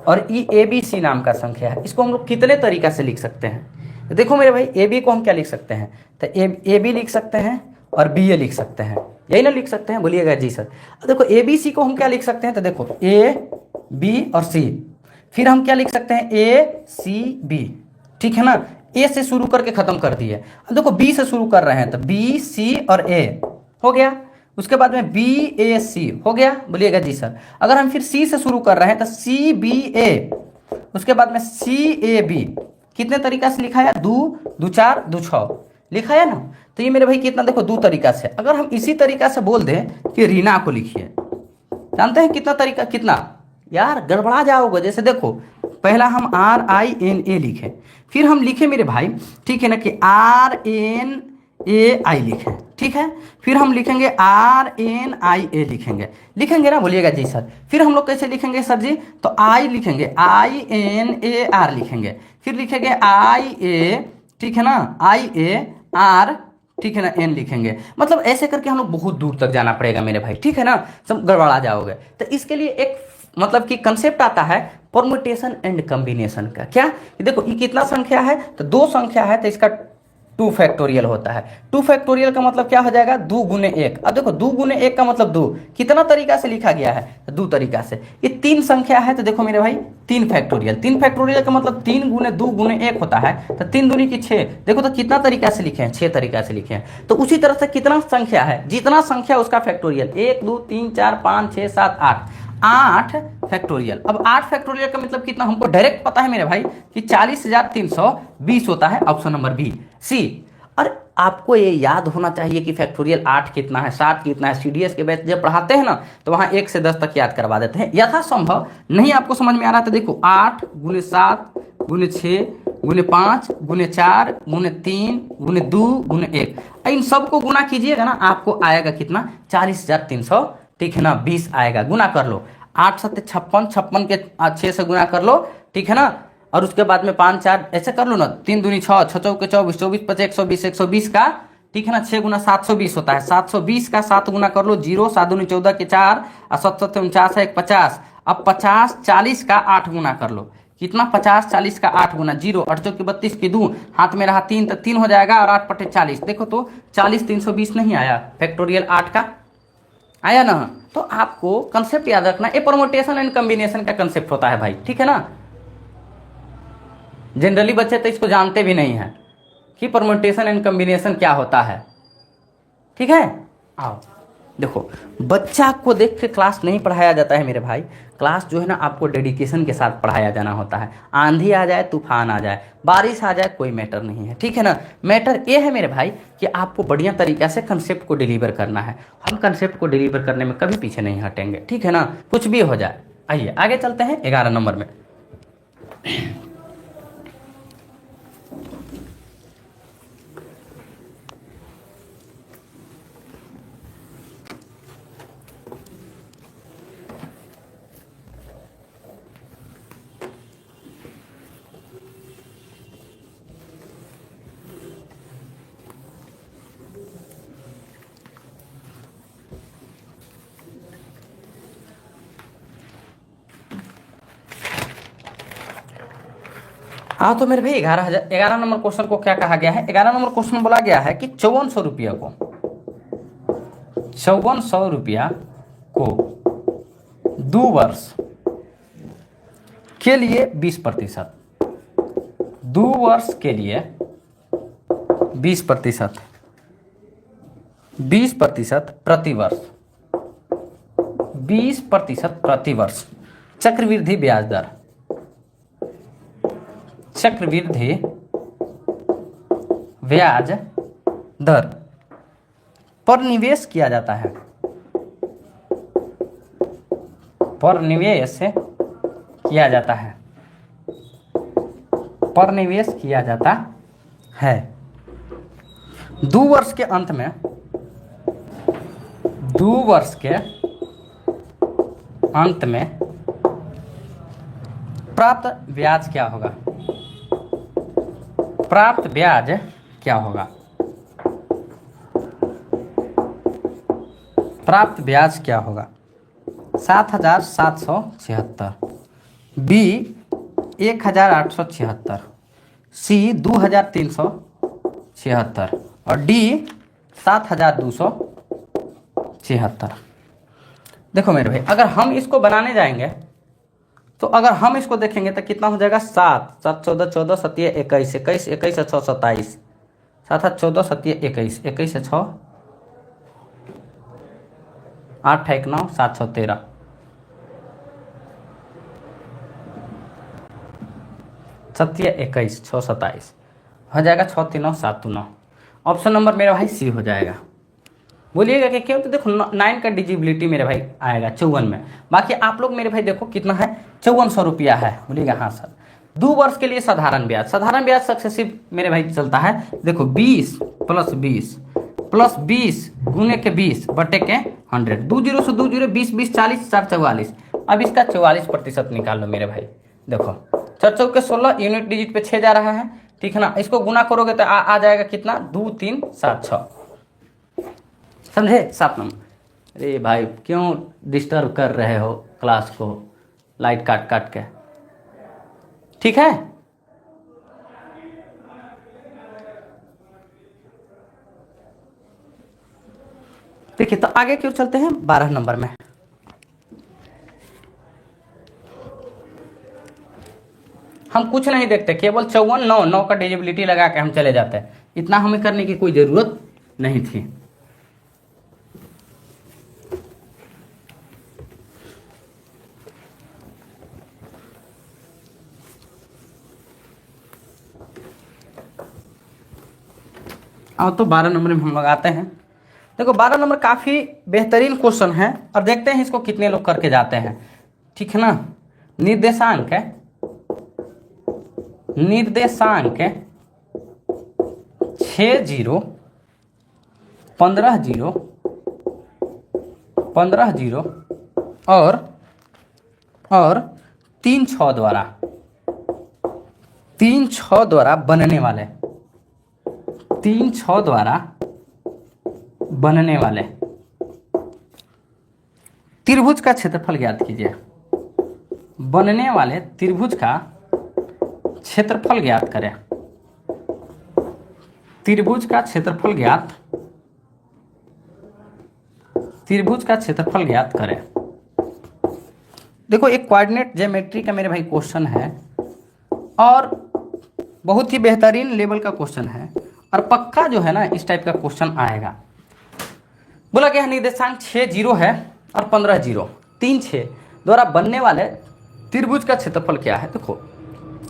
और ए बी सी नाम का संख्या है, इसको हम लोग कितने तरीका से लिख सकते हैं। देखो मेरे भाई ए बी को हम क्या लिख सकते हैं, तो ए बी लिख सकते हैं और बी ए लिख सकते हैं, यही ना लिख सकते हैं, बोलिएगा जी सर। देखो ए बी सी को हम क्या लिख सकते हैं, तो देखो ए बी और सी, फिर हम क्या लिख सकते हैं ए सी बी, ठीक है ना। ए से शुरू करके खत्म कर दिए। अब देखो बी से शुरू कर रहे हैं तो बी सी और ए हो गया, उसके बाद में बी ए सी हो गया, बोलिएगा जी सर। अगर हम फिर सी से शुरू कर रहे हैं तो सी बी ए, उसके बाद में सी ए बी, कितने तरीका से लिखा है, दो दो चार दो छः लिखा है ना। तो ये मेरे भाई कितना देखो दो तरीका से। अगर हम इसी तरीका से बोल दें कि रीना को लिखिए, जानते हैं कितना तरीका, कितना यार गड़बड़ा जाओगे। जैसे देखो पहला हम आर आई एन ए लिखे, फिर हम लिखे मेरे भाई, ठीक है ना, कि आर एन ए आई लिखे, ठीक है। फिर हम लिखेंगे आर एन आई ए लिखेंगे ना, बोलिएगा जी सर। फिर हम लोग कैसे लिखेंगे सर जी, तो आई लिखेंगे आई एन ए आर लिखेंगे, फिर लिखेंगे आई ए, ठीक है ना, आई ए आर, ठीक है ना, एन लिखेंगे। मतलब ऐसे करके हम लोग बहुत दूर तक जाना पड़ेगा मेरे भाई, ठीक है ना, सब गड़बड़ा जाओगे। तो इसके लिए एक मतलब कि कंसेप्ट आता है परम्यूटेशन एंड कॉम्बिनेशन का। क्या देखो ये कितना संख्या है, तो दो संख्या है तो इसका 2 फैक्टोरियल होता है। 2 फैक्टोरियल का मतलब क्या हो जाएगा, 2 गुने 1। अब देखो 2 गुने 1 का मतलब 2, कितना तरीका से लिखा गया है, तो 2 तरीका से। ये 3 संख्या है तो देखो मेरे भाई 3 फैक्टोरियल। 3 फैक्टोरियल का मतलब 3 गुने 2 गुने 1 होता है, तो 3 दूनी की 6। देखो तो कितना तरीका से लिखे हैं, 6 तरीका से लिखे हैं। तो उसी तरह से कितना संख्या है, जितना संख्या उसका फैक्टोरियल, 1 2 3 4 5 6 7 8 फैक्टोरियल। अब 8 फैक्टोरियल का मतलब कितना हमको डायरेक्ट पता है मेरे भाई कि 40,320 होता है, ऑप्शन नंबर बी सी। और आपको ये याद होना चाहिए कि फैक्टोरियल 8 कितना है, 7 कितना है। सीडीएस के बैच जब पढ़ाते हैं ना तो वहाँ 1 से 10 तक याद करवा देते हैं यथासंभव। नहीं आपको समझ में आ रहा तो देखो 8 गुने 7 गुने 6 गुने 5 गुने 4 गुने 3 गुने 2 गुने 1, इन सबको गुना कीजिएगा ना, आपको आएगा कितना, 40,300, ठीक है ना, 20 आएगा। गुना कर लो, 8 7 56, 56 के 6 से गुना कर लो, ठीक है ना। और उसके बाद में 5 4 ऐसे कर लो ना, 3 दूनी 6, 6 चौके 24, 24 5 120, 120 का, ठीक है ना, 6 गुना 720 होता है। 720 का 7 गुना कर लो, 0 7 दूनी 14 के 4 और 7 7 49 है 50। अब 50 40 का 8 गुना कर लो, कितना, 50 40 का 8 गुना, 0 8 चौके 32 की 2, हाथ में रहा 3 तो 3 हो जाएगा और 8 × 40, देखो तो 40,320 नहीं आया फैक्टोरियल 8 का, आया ना। तो आपको कंसेप्ट याद रखना, ये परम्यूटेशन एंड कॉम्बिनेशन का कंसेप्ट होता है भाई, ठीक है ना। जनरली बच्चे तो इसको जानते भी नहीं है कि परम्यूटेशन एंड कॉम्बिनेशन क्या होता है, ठीक है। आओ देखो बच्चा को देख के क्लास नहीं पढ़ाया जाता है मेरे भाई, क्लास जो है ना आपको डेडिकेशन के साथ पढ़ाया जाना होता है। आंधी आ जाए, तूफान आ जाए, बारिश आ जाए, कोई मैटर नहीं है, ठीक है ना। मैटर ये है मेरे भाई कि आपको बढ़िया तरीक़ा से कंसेप्ट को डिलीवर करना है। हम कंसेप्ट को डिलीवर करने में कभी पीछे नहीं हटेंगे, ठीक है ना, कुछ भी हो जाए। आइए आगे चलते हैं 11 नंबर में। हाँ तो मेरे भाई 11 नंबर क्वेश्चन को क्या कहा गया है, 11 नंबर क्वेश्चन बोला गया है कि 5400 रुपया को 5400 रुपया को 2 वर्ष के लिए 20%, 2 वर्ष के लिए 20%, 20% प्रति वर्ष, 20% प्रति वर्ष चक्रवृद्धि ब्याज दर, चक्रवृद्धि ब्याज दर पर निवेश किया जाता है, पर निवेश किया जाता है, पर निवेश किया जाता है। 2 वर्ष के अंत में, 2 वर्ष के अंत में प्राप्त ब्याज क्या होगा, प्राप्त ब्याज क्या होगा, प्राप्त ब्याज क्या होगा? 7,776, बी 1,876, सी 2,376 और डी 7,276। देखो मेरे भाई, अगर हम इसको बनाने जाएंगे तो अगर हम इसको देखेंगे तो कितना हो जाएगा? 7 7 14 14 7 21 21 21 से 6 27, 7 7 14 7 21 21 से 6 8 1 9 7 6 13, 7 21 6 27 हो जाएगा 6 3 9 7 2 9। ऑप्शन नंबर मेरा भाई सी हो जाएगा। बोलिएगा कि क्यों? तो देखो 9 का डिजिबिलिटी मेरे भाई आएगा 54 में। बाकी आप लोग मेरे भाई देखो कितना है, 5400 रुपया है। बोलिएगा हाँ सर। 2 वर्ष के लिए साधारण ब्याज सक्सेसिव मेरे भाई चलता है। देखो 20 प्लस 20 गुने के 20 बटे के 100, 2 0 से 2 0 20 20 40 4 44। अब इसका 44% निकाल लो मेरे भाई। देखो 4 चौक के 16, यूनिट डिजिट पे 6 जा रहा है, ठीक है ना। इसको गुना करोगे तो आ जाएगा कितना? 2 3 7 6, समझे? 7 नंबर। अरे भाई क्यों डिस्टर्ब कर रहे हो क्लास को, लाइट काट काट के, ठीक है। देखिए तो आगे क्यों चलते हैं 12 नंबर में। हम कुछ नहीं देखते, केवल 54 9 9 का डिजिबिलिटी लगा के हम चले जाते हैं। इतना हमें करने की कोई जरूरत नहीं थी। अब तो 12 नंबर में हम लगाते हैं। देखो 12 नंबर काफ़ी बेहतरीन क्वेश्चन है और देखते हैं इसको कितने लोग करके जाते हैं, ठीक है ना। निर्देशांक 6 0 15 0 15 0 और 3 6 द्वारा बनने वाले 3 6 द्वारा बनने वाले त्रिभुज का क्षेत्रफल ज्ञात कीजिए। बनने वाले त्रिभुज का क्षेत्रफल ज्ञात करें। त्रिभुज का क्षेत्रफल ज्ञात करें। देखो एक कोऑर्डिनेट ज्योमेट्री का मेरे भाई क्वेश्चन है और बहुत ही बेहतरीन लेवल का क्वेश्चन है और पक्का जो है ना इस टाइप का क्वेश्चन आएगा। बोला गया निर्देशांक 6 0 है और 15 0 3 6 द्वारा बनने वाले त्रिभुज का क्षेत्रफल क्या है। देखो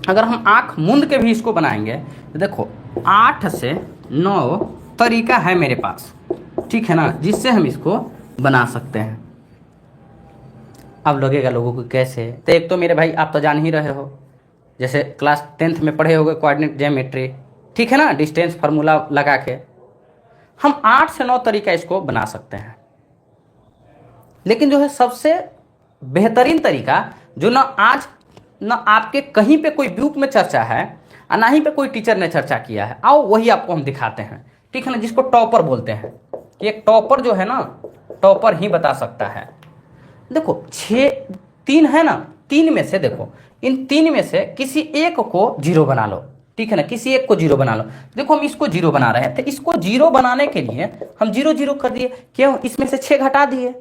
अगर हम आंख मूंद के भी इसको बनाएंगे तो देखो 8 से 9 तरीका है मेरे पास, ठीक है ना, जिससे हम इसको बना सकते हैं। अब लगेगा लोगों को कैसे, तो एक तो मेरे भाई आप तो जान ही रहे हो, जैसे क्लास 10th में पढ़े होगे कोऑर्डिनेट ज्योमेट्री, ठीक है ना, डिस्टेंस फार्मूला लगा के हम 8 से 9 तरीका इसको बना सकते हैं। लेकिन जो है सबसे बेहतरीन तरीका जो ना आज ना आपके कहीं पे कोई बुक में चर्चा है और ना ही पे कोई टीचर ने चर्चा किया है, आओ वही आपको हम दिखाते हैं, ठीक है ना, जिसको टॉपर बोलते हैं। एक टॉपर जो है ना, टॉपर ही बता सकता है। देखो 3 है ना, 3 में से देखो इन 3 में से किसी एक को 0 बना लो, ठीक है ना, किसी एक को 0 बना लो। देखो हम इसको 0 बना रहे हैं तो इसको 0 बनाने के लिए हम 0 0 कर दिए, क्यों? इसमें से 6 घटा दिए।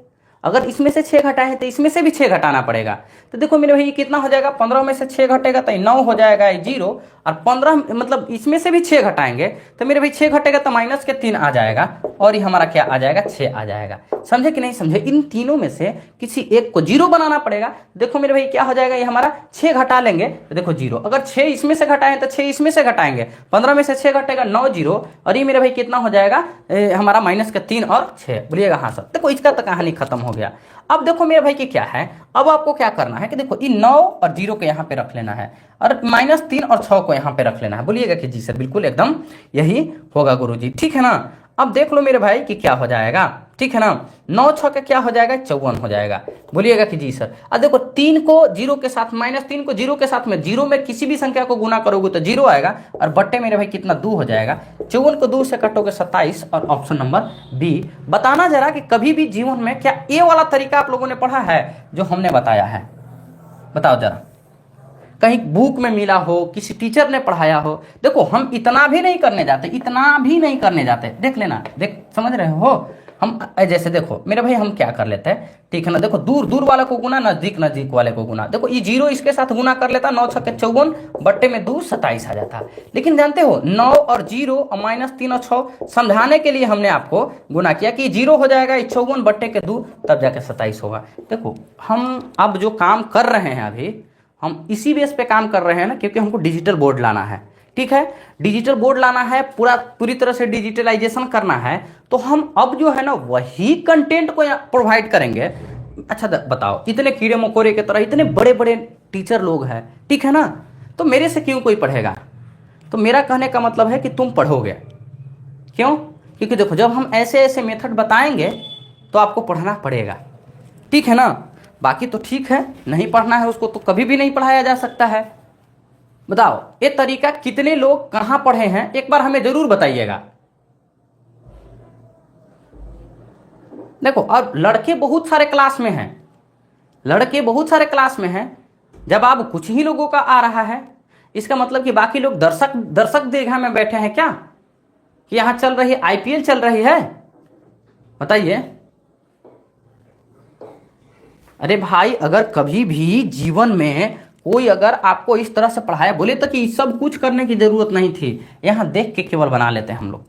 अगर इसमें से 6 घटाए तो इसमें से भी 6 घटाना पड़ेगा। तो देखो मेरे भाई कितना हो जाएगा, 15 में से 6 घटेगा तो 9 हो जाएगा 0, और 15 मतलब इसमें से भी 6 घटाएंगे तो मेरे भाई 6 घटेगा तो माइनस के 3 आ जाएगा और ये हमारा क्या आ जाएगा, 6 आ जाएगा। समझे कि नहीं समझे? इन तीनों में से किसी एक को 0 बनाना पड़ेगा। देखो मेरे भाई क्या हो जाएगा, ये हमारा 6 घटा लेंगे तो देखो 0, अगर 6 इसमें से घटाएं तो 6 इसमें से घटाएंगे, 15 में से 6 घटेगा 9 0, और ये मेरे भाई कितना हो जाएगा हमारा माइनस के 3 और 6। बोलिएगा हाँ सर। देखो इसका तो कहानी खत्म हो गया। अब देखो मेरे भाई की क्या है, अब आपको क्या करना है कि देखो इन 9 और 0 को यहाँ पे रख लेना है और -3 और 6 को यहाँ पे रख लेना है। बोलिएगा कि जी सर बिल्कुल एकदम यही होगा गुरुजी, ठीक है ना। अब देख लो मेरे भाई कि क्या हो जाएगा, ठीक है ना। 9 6 क्या हो जाएगा, 54 हो जाएगा। बोलिएगा कि जी सर। अब देखो 3 को 0 के साथ, -3 को 0 के साथ में, 0 में किसी भी संख्या को गुना करोगे तो 0 आएगा, और बट्टे मेरे भाई कितना 2 हो जाएगा। 54 को 2 से कटोगे 27, और ऑप्शन नंबर बी। बताना जरा कि कभी भी जीवन में क्या ये वाला तरीका आप लोगों ने पढ़ा है जो हमने बताया है, बताओ जरा। कहीं बुक में मिला हो, किसी टीचर ने पढ़ाया हो। देखो हम इतना भी नहीं करने जाते, इतना भी नहीं करने जाते, देख लेना, देख समझ रहे हो। हम जैसे देखो मेरे भाई हम क्या कर लेते हैं, ठीक है ना। देखो दूर दूर वाले को गुना, नजदीक नजदीक वाले को गुना। देखो ये 0 इसके साथ गुना कर लेता, 9 6 54, बट्टे में 2 27 आ जाता। लेकिन जानते हो 9 और 0 और -3 और 6 समझाने के लिए हमने आपको गुना किया कि 0 हो जाएगा, 54 बट्टे के 2 तब जाके 27 होगा। देखो हम अब जो काम कर रहे हैं अभी, हम इसी बेस पे काम कर रहे हैं ना, क्योंकि हमको डिजिटल बोर्ड लाना है, ठीक है। डिजिटल बोर्ड लाना है, पूरी तरह से डिजिटलाइजेशन करना है, तो हम अब जो है ना वही कंटेंट को प्रोवाइड करेंगे। अच्छा बताओ, इतने कीड़े मकोड़े की तरह इतने बड़े बड़े टीचर लोग हैं, ठीक है ना, तो मेरे से क्यों कोई पढ़ेगा। तो मेरा कहने का मतलब है कि तुम पढ़ोगे, क्यों? क्योंकि देखो जब हम ऐसे ऐसे मेथड बताएंगे तो आपको पढ़ना पड़ेगा, ठीक है ना। बाकी तो ठीक है, नहीं पढ़ना है उसको तो कभी भी नहीं पढ़ाया जा सकता है। बताओ ये तरीका कितने लोग कहां पढ़े हैं, एक बार हमें जरूर बताइएगा। देखो अब लड़के बहुत सारे क्लास में हैं, लड़के बहुत सारे क्लास में हैं। जब आप कुछ ही लोगों का आ रहा है, इसका मतलब कि बाकी लोग दर्शक दीर्घा में बैठे हैं क्या, कि यहां चल रही IPL चल रही है, बताइए। अरे भाई अगर कभी भी जीवन में कोई अगर आपको इस तरह से पढ़ाया, बोले तो कि सब कुछ करने की जरूरत नहीं थी, यहां देख के केवल बना लेते हैं हम लोग।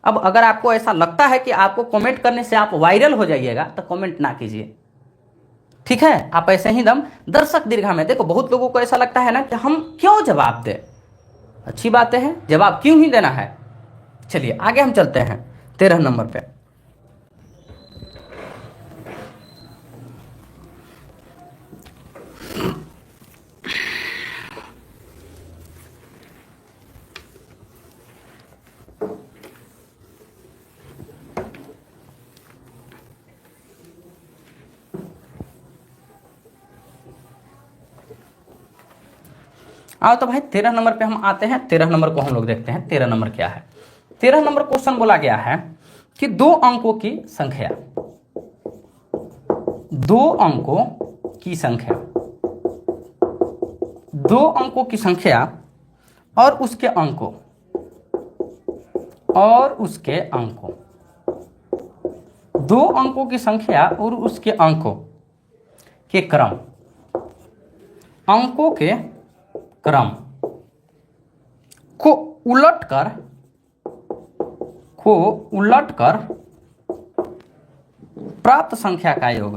अब अगर आपको ऐसा लगता है कि आपको कमेंट करने से आप वायरल हो जाइएगा तो कमेंट ना कीजिए, ठीक है। आप ऐसे ही दम दर्शक दीर्घा में, देखो बहुत लोगों को ऐसा लगता है ना कि हम क्यों जवाब दें, अच्छी बातें हैं, जवाब क्यों ही देना है। चलिए आगे हम चलते हैं 13 नंबर पे। आओ तो भाई 13 नंबर पे हम आते हैं। 13 नंबर को हम लोग देखते हैं 13 नंबर क्या है। 13 नंबर क्वेश्चन बोला गया है कि 2 अंकों की संख्या, 2 अंकों की संख्या, 2 अंकों की संख्या और उसके अंकों, और उसके अंकों, 2 अंकों की संख्या और उसके अंकों के क्रम, अंकों के क्रम को उलटकर प्राप्त संख्या का योग,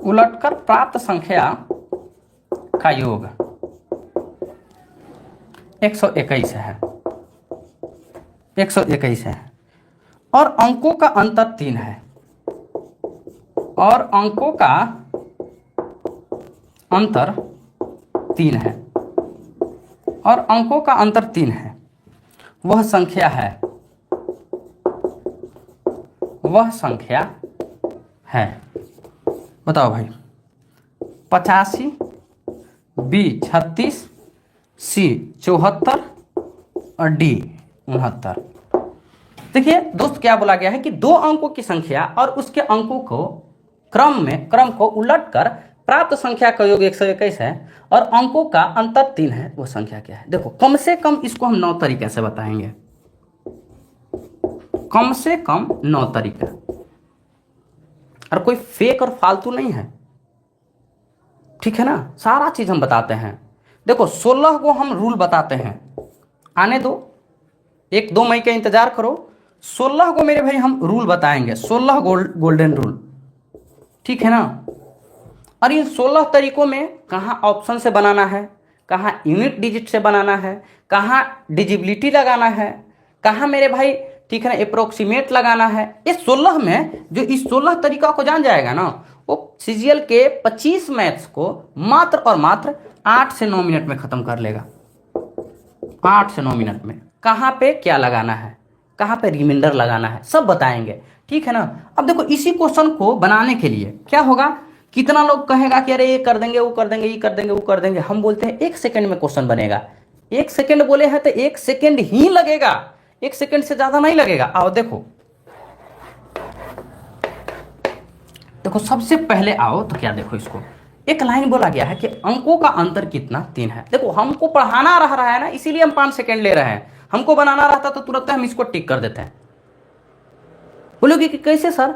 उलटकर प्राप्त संख्या का योग 121 है, 121 है। और अंकों का अंतर 3 है, और अंकों का अंतर 3 है, और अंकों का अंतर 3 है। वह संख्या है, वह संख्या है, बताओ भाई। 85, B 36, C 74 और D 69। देखिए दोस्त क्या बोला गया है कि 2 अंकों की संख्या और उसके अंकों को क्रम को उलटकर प्राप्त संख्या का योग 121 है, और अंकों का अंतर 3 है। वो संख्या क्या है? देखो कम से कम इसको हम 9 तरीके से बताएंगे, कम से कम 9 तरीका, और कोई फेक और फालतू नहीं है, ठीक है ना। सारा चीज हम बताते हैं। देखो 16 को हम रूल बताते हैं, आने दो 1-2 मई का इंतजार करो। 16 को मेरे भाई हम रूल बताएंगे, 16 गोल्डन रूल, ठीक है ना। और इन 16 तरीकों में कहाँ ऑप्शन से बनाना है, कहाँ यूनिट डिजिट से बनाना है, कहाँ डिजिबिलिटी लगाना है, कहाँ मेरे भाई ठीक है ना अप्रोक्सीमेट लगाना है। इस 16 में जो इस 16 तरीका को जान जाएगा ना, वो CGL के 25 मैथ्स को मात्र और मात्र 8 से 9 मिनट में खत्म कर लेगा। 8 से 9 मिनट में कहाँ पे क्या लगाना है, कहाँ पे रिमाइंडर लगाना है, सब बताएंगे, ठीक है ना। अब देखो इसी क्वेश्चन को बनाने के लिए क्या होगा, कितना लोग कहेगा कि अरे ये कर देंगे, वो कर देंगे, ये कर देंगे, वो कर देंगे। हम बोलते हैं 1 सेकंड में क्वेश्चन बनेगा। 1 सेकंड बोले हैं तो 1 सेकंड ही लगेगा, 1 सेकंड से ज्यादा नहीं लगेगा। आओ देखो, देखो सबसे पहले आओ तो क्या देखो, इसको एक लाइन बोला गया है कि अंकों का अंतर कितना 3 है। देखो हमको पढ़ाना रह रहा है ना, इसीलिए हम 5 सेकंड ले रहे हैं। हमको बनाना रहता तो तुरंत हम इसको टिक कर देते हैं। बोलोगे कि कैसे सर,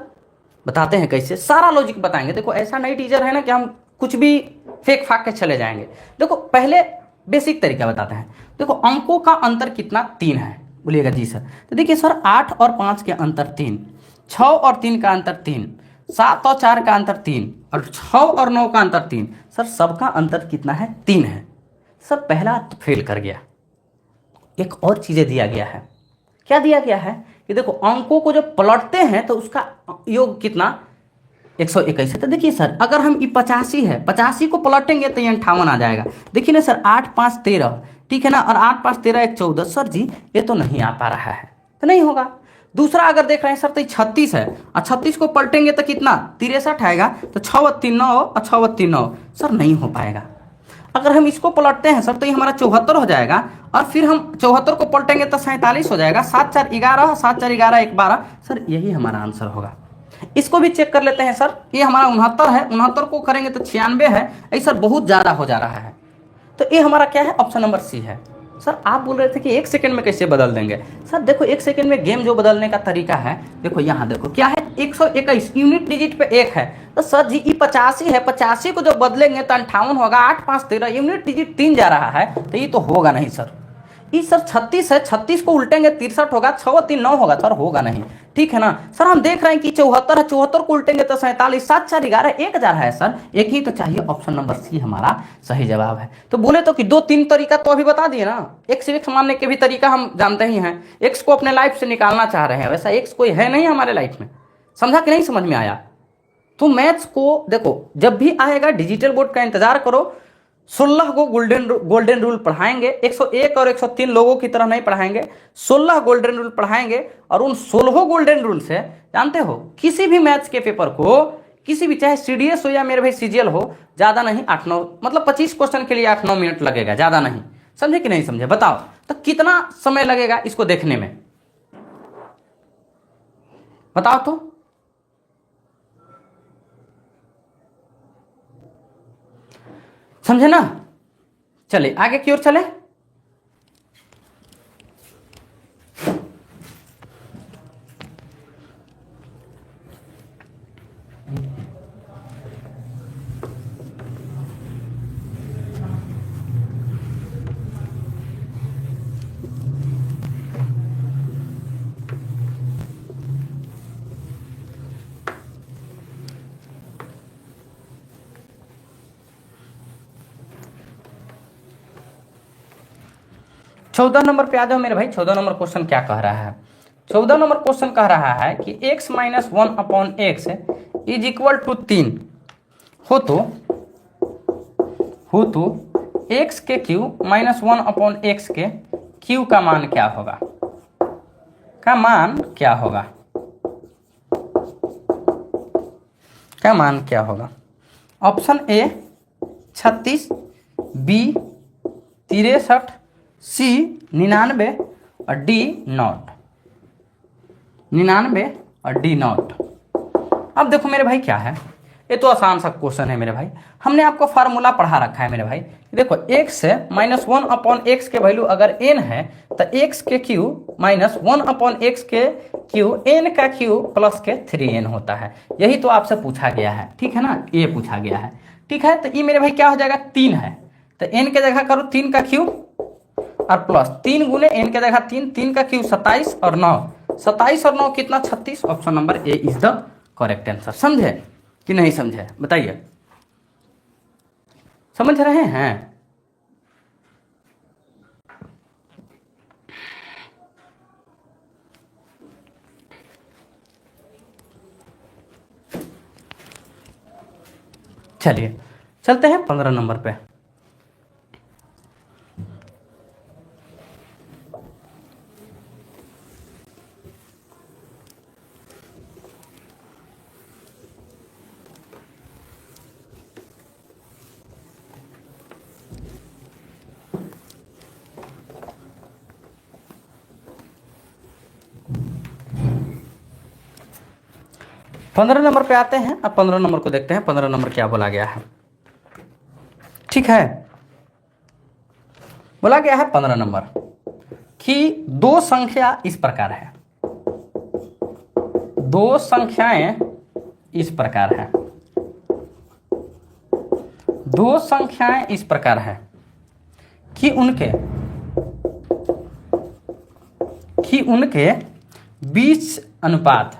बताते हैं कैसे, सारा लॉजिक बताएंगे। देखो ऐसा नहीं टीचर है ना कि हम कुछ भी फेंक फाक के चले जाएंगे। देखो पहले बेसिक तरीका बताते हैं। देखो अंकों का अंतर कितना 3 है, बोलिएगा जी सर। तो देखिए सर 8 और 5 के अंतर 3, 6 और 3 का अंतर 3, 7 और 4 का अंतर 3, और 6 और 9 का अंतर 3। सर सबका अंतर कितना है 3 है। सर पहला तो फेल कर गया। एक और चीजें दिया गया है, क्या दिया गया है कि देखो अंकों को जब पलटते हैं तो उसका योग कितना 121 है। तो देखिए सर अगर हम ये 85 है, 85 को पलटेंगे तो ये 58 आ जाएगा। देखिए ना सर 8 5 13, ठीक है ना, और 8 5 13 1 14। सर जी ये तो नहीं आ पा रहा है, तो नहीं होगा। दूसरा अगर देख रहे हैं सर तो 36 है, और 36 को पलटेंगे तो कितना 63 आएगा। तो 6 3 9 और 6 3 9, सर नहीं हो पाएगा। अगर हम इसको पलटते हैं सर तो ये हमारा 74 हो जाएगा, और फिर हम 74 को पलटेंगे तो 47 हो जाएगा। 7 4 11, 7 4 11 1 12। सर यही हमारा आंसर होगा। इसको भी चेक कर लेते हैं सर, ये हमारा 69 है, 69 को करेंगे तो 96 है। ऐसा बहुत ज़्यादा हो जा रहा है, तो ये हमारा क्या है, ऑप्शन नंबर सी है। सर आप बोल रहे थे कि 1 सेकंड में कैसे बदल देंगे। सर देखो 1 सेकंड में गेम जो बदलने का तरीका है, देखो यहाँ देखो क्या है 121 यूनिट डिजिट पे 1 है। तो सर जी ये 85 है, 85 को जब बदलेंगे तो 58 होगा। 8 5 13 यूनिट डिजिट 3 जा रहा है, तो ये तो होगा नहीं सर। ये सर 36 है, 36 को उल्टेंगे 63 होगा, 6 3 9 होगा, सर होगा नहीं, ठीक है ना। सर हम देख रहे हैं कि 74 है, 74 को उल्टेंगे तो 47, 7 4 11 1 जा रहा है। सर एक ही तो चाहिए, ऑप्शन नंबर सी हमारा सही जवाब है। तो बोले तो कि 2-3 तरीका तो अभी बता दिए ना, एक्स एक्स मानने के भी तरीका हम जानते ही हैं। एक्स को अपने लाइफ से निकालना चाह रहे हैं, वैसा एक्स कोई है नहीं हमारे लाइफ में। समझा कि नहीं समझ में आया। तो मैथ्स को देखो जब भी आएगा डिजिटल बोर्ड का इंतजार करो। 16 को गोल्डन रूल पढ़ाएंगे, 101 और 103 लोगों की तरह नहीं पढ़ाएंगे। 16 गोल्डन रूल पढ़ाएंगे, और उन 16 गोल्डन रूल से जानते हो किसी भी मैथ्स के पेपर को, किसी भी चाहे सीडीएस हो या मेरे भाई सीजीएल हो, ज्यादा नहीं 8-9 मतलब 25 क्वेश्चन के लिए 8-9 मिनट लगेगा, ज्यादा नहीं। समझे कि नहीं समझे, बताओ तो कितना समय लगेगा इसको देखने में, बताओ तो। समझे ना, चले आगे की ओर चले। चौदह नंबर पे आ जाओ मेरे भाई। 14 नंबर क्वेश्चन क्या कह रहा है। 14 नंबर क्वेश्चन कह रहा है कि x - 1/x is equal to 3 हो तो x के क्यू - 1/x के क्यू का मान क्या होगा, का मान क्या होगा, का मान क्या होगा। ऑप्शन ए 36, बी 63, सी 99 और डी नॉट, 99 और डी नॉट। अब देखो मेरे भाई क्या है, ये तो आसान सा क्वेश्चन है मेरे भाई। हमने आपको फार्मूला पढ़ा रखा है मेरे भाई। देखो x से -1/x के वैल्यू अगर n है तो x के क्यू -1/x के क्यू n का क्यू प्लस के 3n होता है। यही तो आपसे पूछा गया है, ठीक है ना, ये पूछा गया है, ठीक है। तो ये मेरे भाई क्या हो जाएगा 3 है, तो n के जगह करो 3 का क्यू और प्लस 3 गुने n के जगह 3, 3 का क्यू 27 और 9, 27 और 9 कितना 36। Option number A is the correct answer. समझे कि नहीं समझे, बताइए, समझ रहे हैं। चलिए चलते हैं 15 नंबर पे। 15 नंबर पे आते हैं। अब 15 नंबर को देखते हैं, 15 नंबर क्या बोला गया है। ठीक है, बोला गया है 15 नंबर कि दो संख्या इस प्रकार है, दो संख्याएं इस प्रकार है, दो संख्याएं इस प्रकार है कि उनके बीच अनुपात,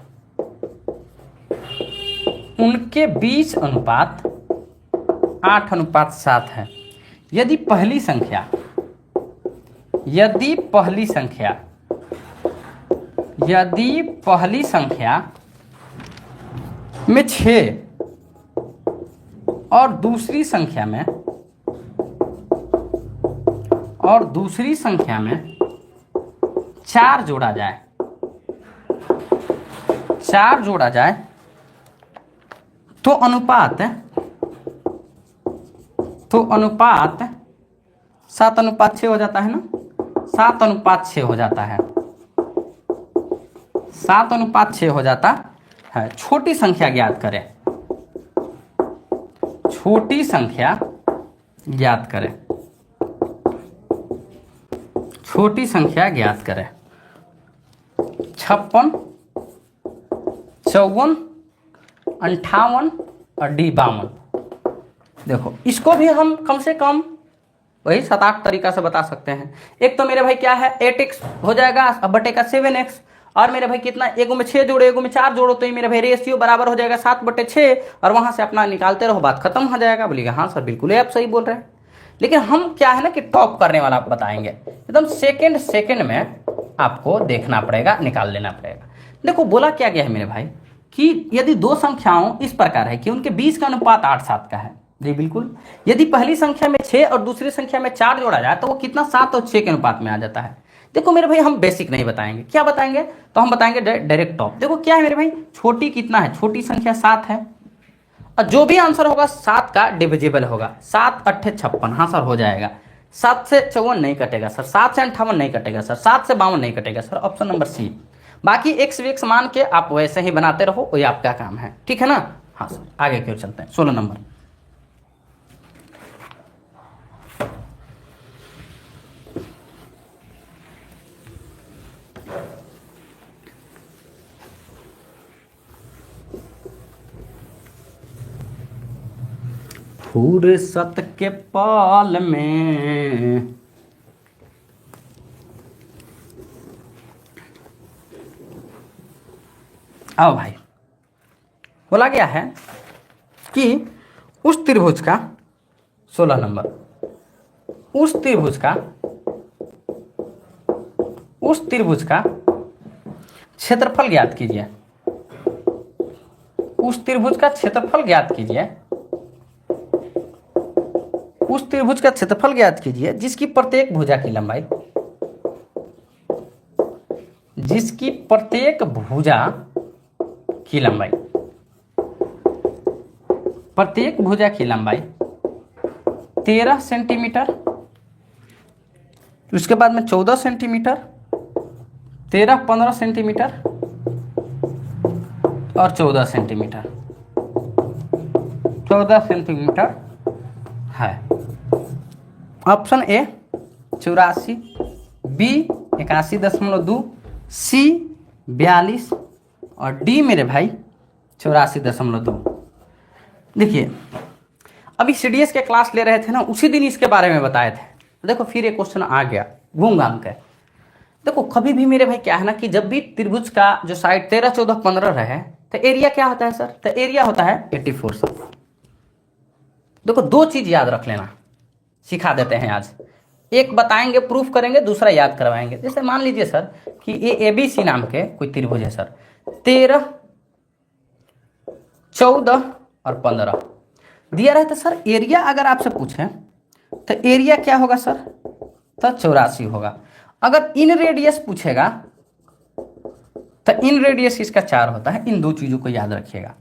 उनके बीच अनुपात 8:7 है। यदि पहली संख्या में 6 और दूसरी संख्या में 4 जोड़ा जाए तो अनुपात 7:6 हो जाता है ना, 7:6 हो जाता है, 7:6 हो जाता है। छोटी संख्या ज्ञात करें, छोटी संख्या ज्ञात करें, छोटी संख्या ज्ञात करें। 56, 54, 58 और डी 52। देखो इसको भी हम कम से कम वही 7-8 तरीका से बता सकते हैं। एक तो मेरे भाई क्या है 8x हो जाएगा अब बटे का 7x, और मेरे भाई कितना, एगो में 6 जोड़ो एगो में 4 जोड़ो, तो ये मेरे भाई रेशियो बराबर हो जाएगा 7/6, और वहां से अपना निकालते रहो, बात खत्म हो जाएगा। बोलिएगा हाँ सर बिल्कुल आप सही बोल रहे हैं। लेकिन हम क्या है ना कि टॉप करने वाला आपको बताएंगे, एकदम सेकेंड में आपको देखना पड़ेगा, निकाल लेना पड़ेगा। देखो बोला क्या गया है मेरे भाई कि यदि दो संख्याओं इस प्रकार है कि उनके बीच का अनुपात 8:7 का है, जी बिल्कुल। यदि पहली संख्या में 6 और दूसरी संख्या में 4 जोड़ा जाए तो वो कितना 7 और 6 के अनुपात में आ जाता है। देखो मेरे भाई हम बेसिक नहीं बताएंगे, क्या बताएंगे, तो हम बताएंगे डायरेक्ट टॉप। देखो क्या है मेरे भाई, छोटी कितना है, छोटी संख्या 7 है, और जो भी आंसर होगा 7 का डिविजिबल होगा, 7×8 = 56, हाँ सर हो जाएगा। 7 से 54 नहीं कटेगा सर, 7 से 58 नहीं कटेगा सर, 7 से 52 नहीं कटेगा सर, ऑप्शन नंबर सी। बाकी एक्स वेक्स मान के आप वैसे ही बनाते रहो, वही आपका काम है, ठीक है ना। हाँ सर आगे क्यों चलते हैं, 16 नंबर। फुर्सत के पाल में आओ भाई, बोला गया है कि उस त्रिभुज का 16 नंबर, उस त्रिभुज का क्षेत्रफल ज्ञात कीजिए, उस त्रिभुज का क्षेत्रफल ज्ञात कीजिए, उस त्रिभुज का क्षेत्रफल ज्ञात कीजिए जिसकी प्रत्येक भुजा की लंबाई, जिसकी प्रत्येक भुजा की लंबाई, प्रत्येक भुजा की लंबाई 13 सेंटीमीटर, उसके बाद में 14 सेंटीमीटर, 13-15 सेंटीमीटर और 14 सेंटीमीटर, 14 सेंटीमीटर है। ऑप्शन ए 84, बी 81.2, सी 42 और डी मेरे भाई 84.2। देखिए अभी सीडीएस के क्लास ले रहे थे ना, उसी दिन इसके बारे में बताए थे। देखो फिर एक क्वेश्चन आ गया घूम घाम के। देखो कभी भी मेरे भाई क्या है ना कि जब भी त्रिभुज का जो साइड 13, 14, 15 रहे तो एरिया क्या होता है सर, तो एरिया होता है 84 सर। देखो दो चीज याद रख लेना, सिखा देते हैं आज। एक बताएंगे प्रूफ करेंगे, दूसरा याद करवाएंगे। जैसे मान लीजिए सर कि ये ABC नाम के कोई त्रिभुज है सर, 13, 14 और 15 दिया रहे तो सर एरिया अगर आपसे पूछें तो एरिया क्या होगा सर, तो 84 होगा। अगर इन रेडियस पूछेगा तो इन रेडियस इसका 4 होता है। इन दो चीजों को याद रखिएगा।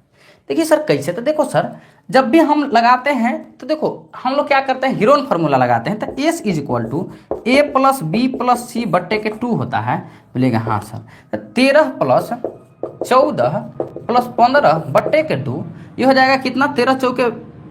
देखिए सर कैसे, तो देखो सर जब भी हम लगाते हैं तो देखो हम लोग क्या करते हैं, हीरोन फार्मूला लगाते हैं। तो S = A + B + C/2 होता है। बोलेगा हाँ सर। तो 13 + 14 प्लस 15 बट्टे के 2, ये हो जाएगा कितना, 13 चौके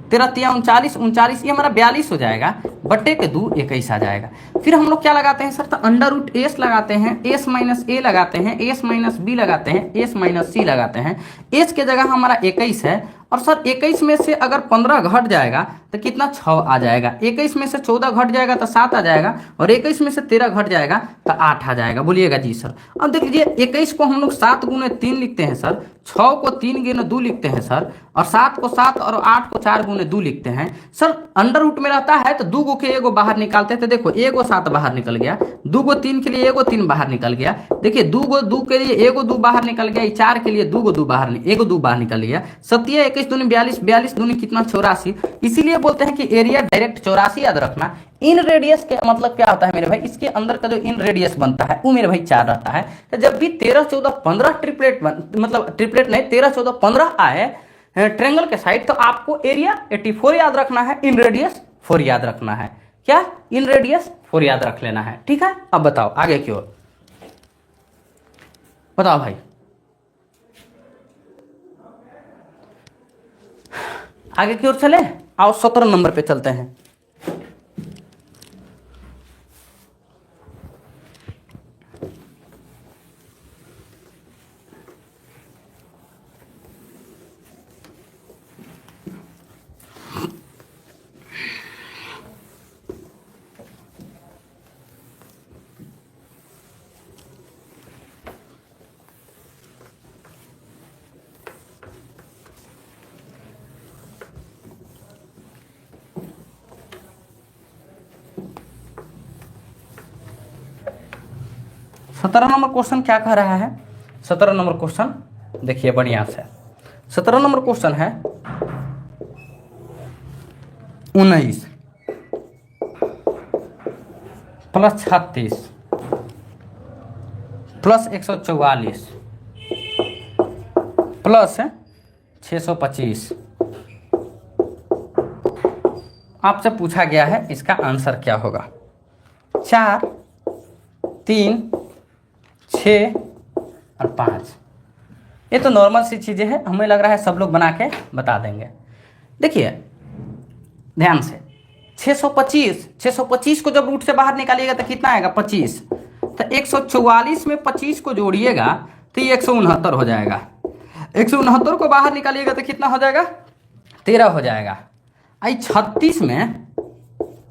13 तिया 39, 39 ये हमारा 42 हो जाएगा, बट्टे के 2 21 आ जाएगा। फिर हम लोग क्या लगाते हैं सर, तो अंडर रूट एस लगाते हैं, एस माइनस ए लगाते हैं, एस माइनस बी लगाते हैं, एस माइनस सी लगाते हैं। एस के जगह हमारा 21 है, और सर 21 में से अगर 15 घट जाएगा तो कितना, 6 आ जाएगा। 21 में से 14 घट जाएगा तो 7 आ जाएगा, और 21 में से 13 घट जाएगा तो 8 आ जाएगा। बोलिएगा जी सर। अब देख लीजिए 21 को हम लोग 7 गुने 3 लिखते हैं सर, 6 को 3 गुने 2 लिखते हैं सर, और 7 को 7 और 8 को 4 गुने 2 लिखते हैं सर। अंडर रूट में रहता है तो 2 के एगो बाहर निकालते हैं, तो देखो एगो 7 बाहर निकल गया, 2 3 के लिए एगो 3 बाहर निकल गया। देखिए 2 के लिए एगो 2 बाहर निकल गया, 4 के लिए 2 बाहर, एगो 2 बाहर निकल गया। 7 21 दूनी 42, 42 दूनी कितना, 84। इसीलिए बोलते हैं कि एरिया डायरेक्ट 84 याद रखना। इन रेडियस के मतलब क्या होता है मेरे भाई, इसके अंदर का जो इन रेडियस बनता है वो मेरे भाई 4 रहता है। तो जब भी 13 14 15 ट्रिपलेट मतलब ट्रिपलेट नहीं, 13 14 15 आए ट्रायंगल के साइड, तो आपको एरिया 84 याद रखना है, इन रेडियस 4 याद रखना है। क्या, इन रेडियस 4 याद रख लेना है, ठीक है। अब बताओ आगे की ओर, बताओ भाई आगे की ओर चले। आओ 17 नंबर पे चलते हैं। सत्रह नंबर क्वेश्चन क्या कह रहा है, 17 नंबर क्वेश्चन देखिए बढ़िया से। 17 नंबर क्वेश्चन है 19 प्लस 36 प्लस 144 प्लस 625 आपसे पूछा गया है, इसका आंसर क्या होगा। 4 3 6 और 5, ये तो नॉर्मल सी चीज़ें हैं, हमें लग रहा है सब लोग बना के बता देंगे। देखिए ध्यान से, 625 को जब रूट से बाहर निकालिएगा तो कितना आएगा, 25। तो 144 में 25 को जोड़िएगा तो ये 169 हो जाएगा। 169 को बाहर निकालिएगा तो कितना हो जाएगा, 13 हो जाएगा। आई 36 में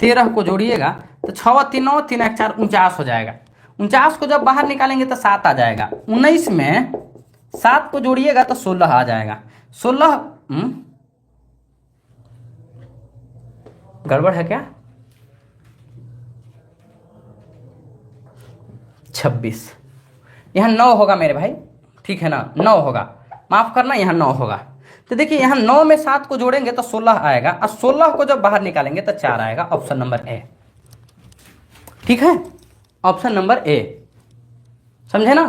13 को जोड़िएगा तो 6 3 9 3 1 4 49 हो जाएगा। 49 को जब बाहर निकालेंगे तो 7 आ जाएगा। 19 में 7 को जोड़िएगा तो 16 आ जाएगा। 16 गड़बड़ है क्या, 26, यहाँ 9 होगा मेरे भाई, ठीक है ना, 9 होगा, माफ करना यहाँ 9 होगा। तो देखिए यहाँ 9 में 7 को जोड़ेंगे तो 16 आएगा, और 16 को जब बाहर निकालेंगे तो 4 आएगा। ऑप्शन नंबर ए, ठीक है, ऑप्शन नंबर ए, समझे ना।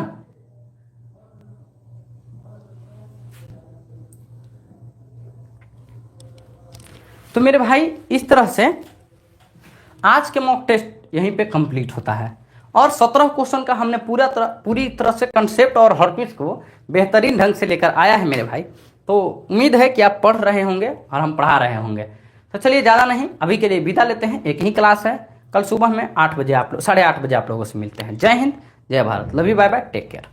तो मेरे भाई इस तरह से आज के मॉक टेस्ट यहीं पे कंप्लीट होता है, और 17 क्वेश्चन का हमने पूरी तरह से कंसेप्ट और हर चीज को बेहतरीन ढंग से लेकर आया है मेरे भाई। तो उम्मीद है कि आप पढ़ रहे होंगे और हम पढ़ा रहे होंगे। तो चलिए ज़्यादा नहीं, अभी के लिए विदा लेते हैं। एक ही क्लास है, कल सुबह में 8 बजे 8:30 बजे आप लोगों से मिलते हैं। जय हिंद, जय Bharat, love you, bye bye, take care.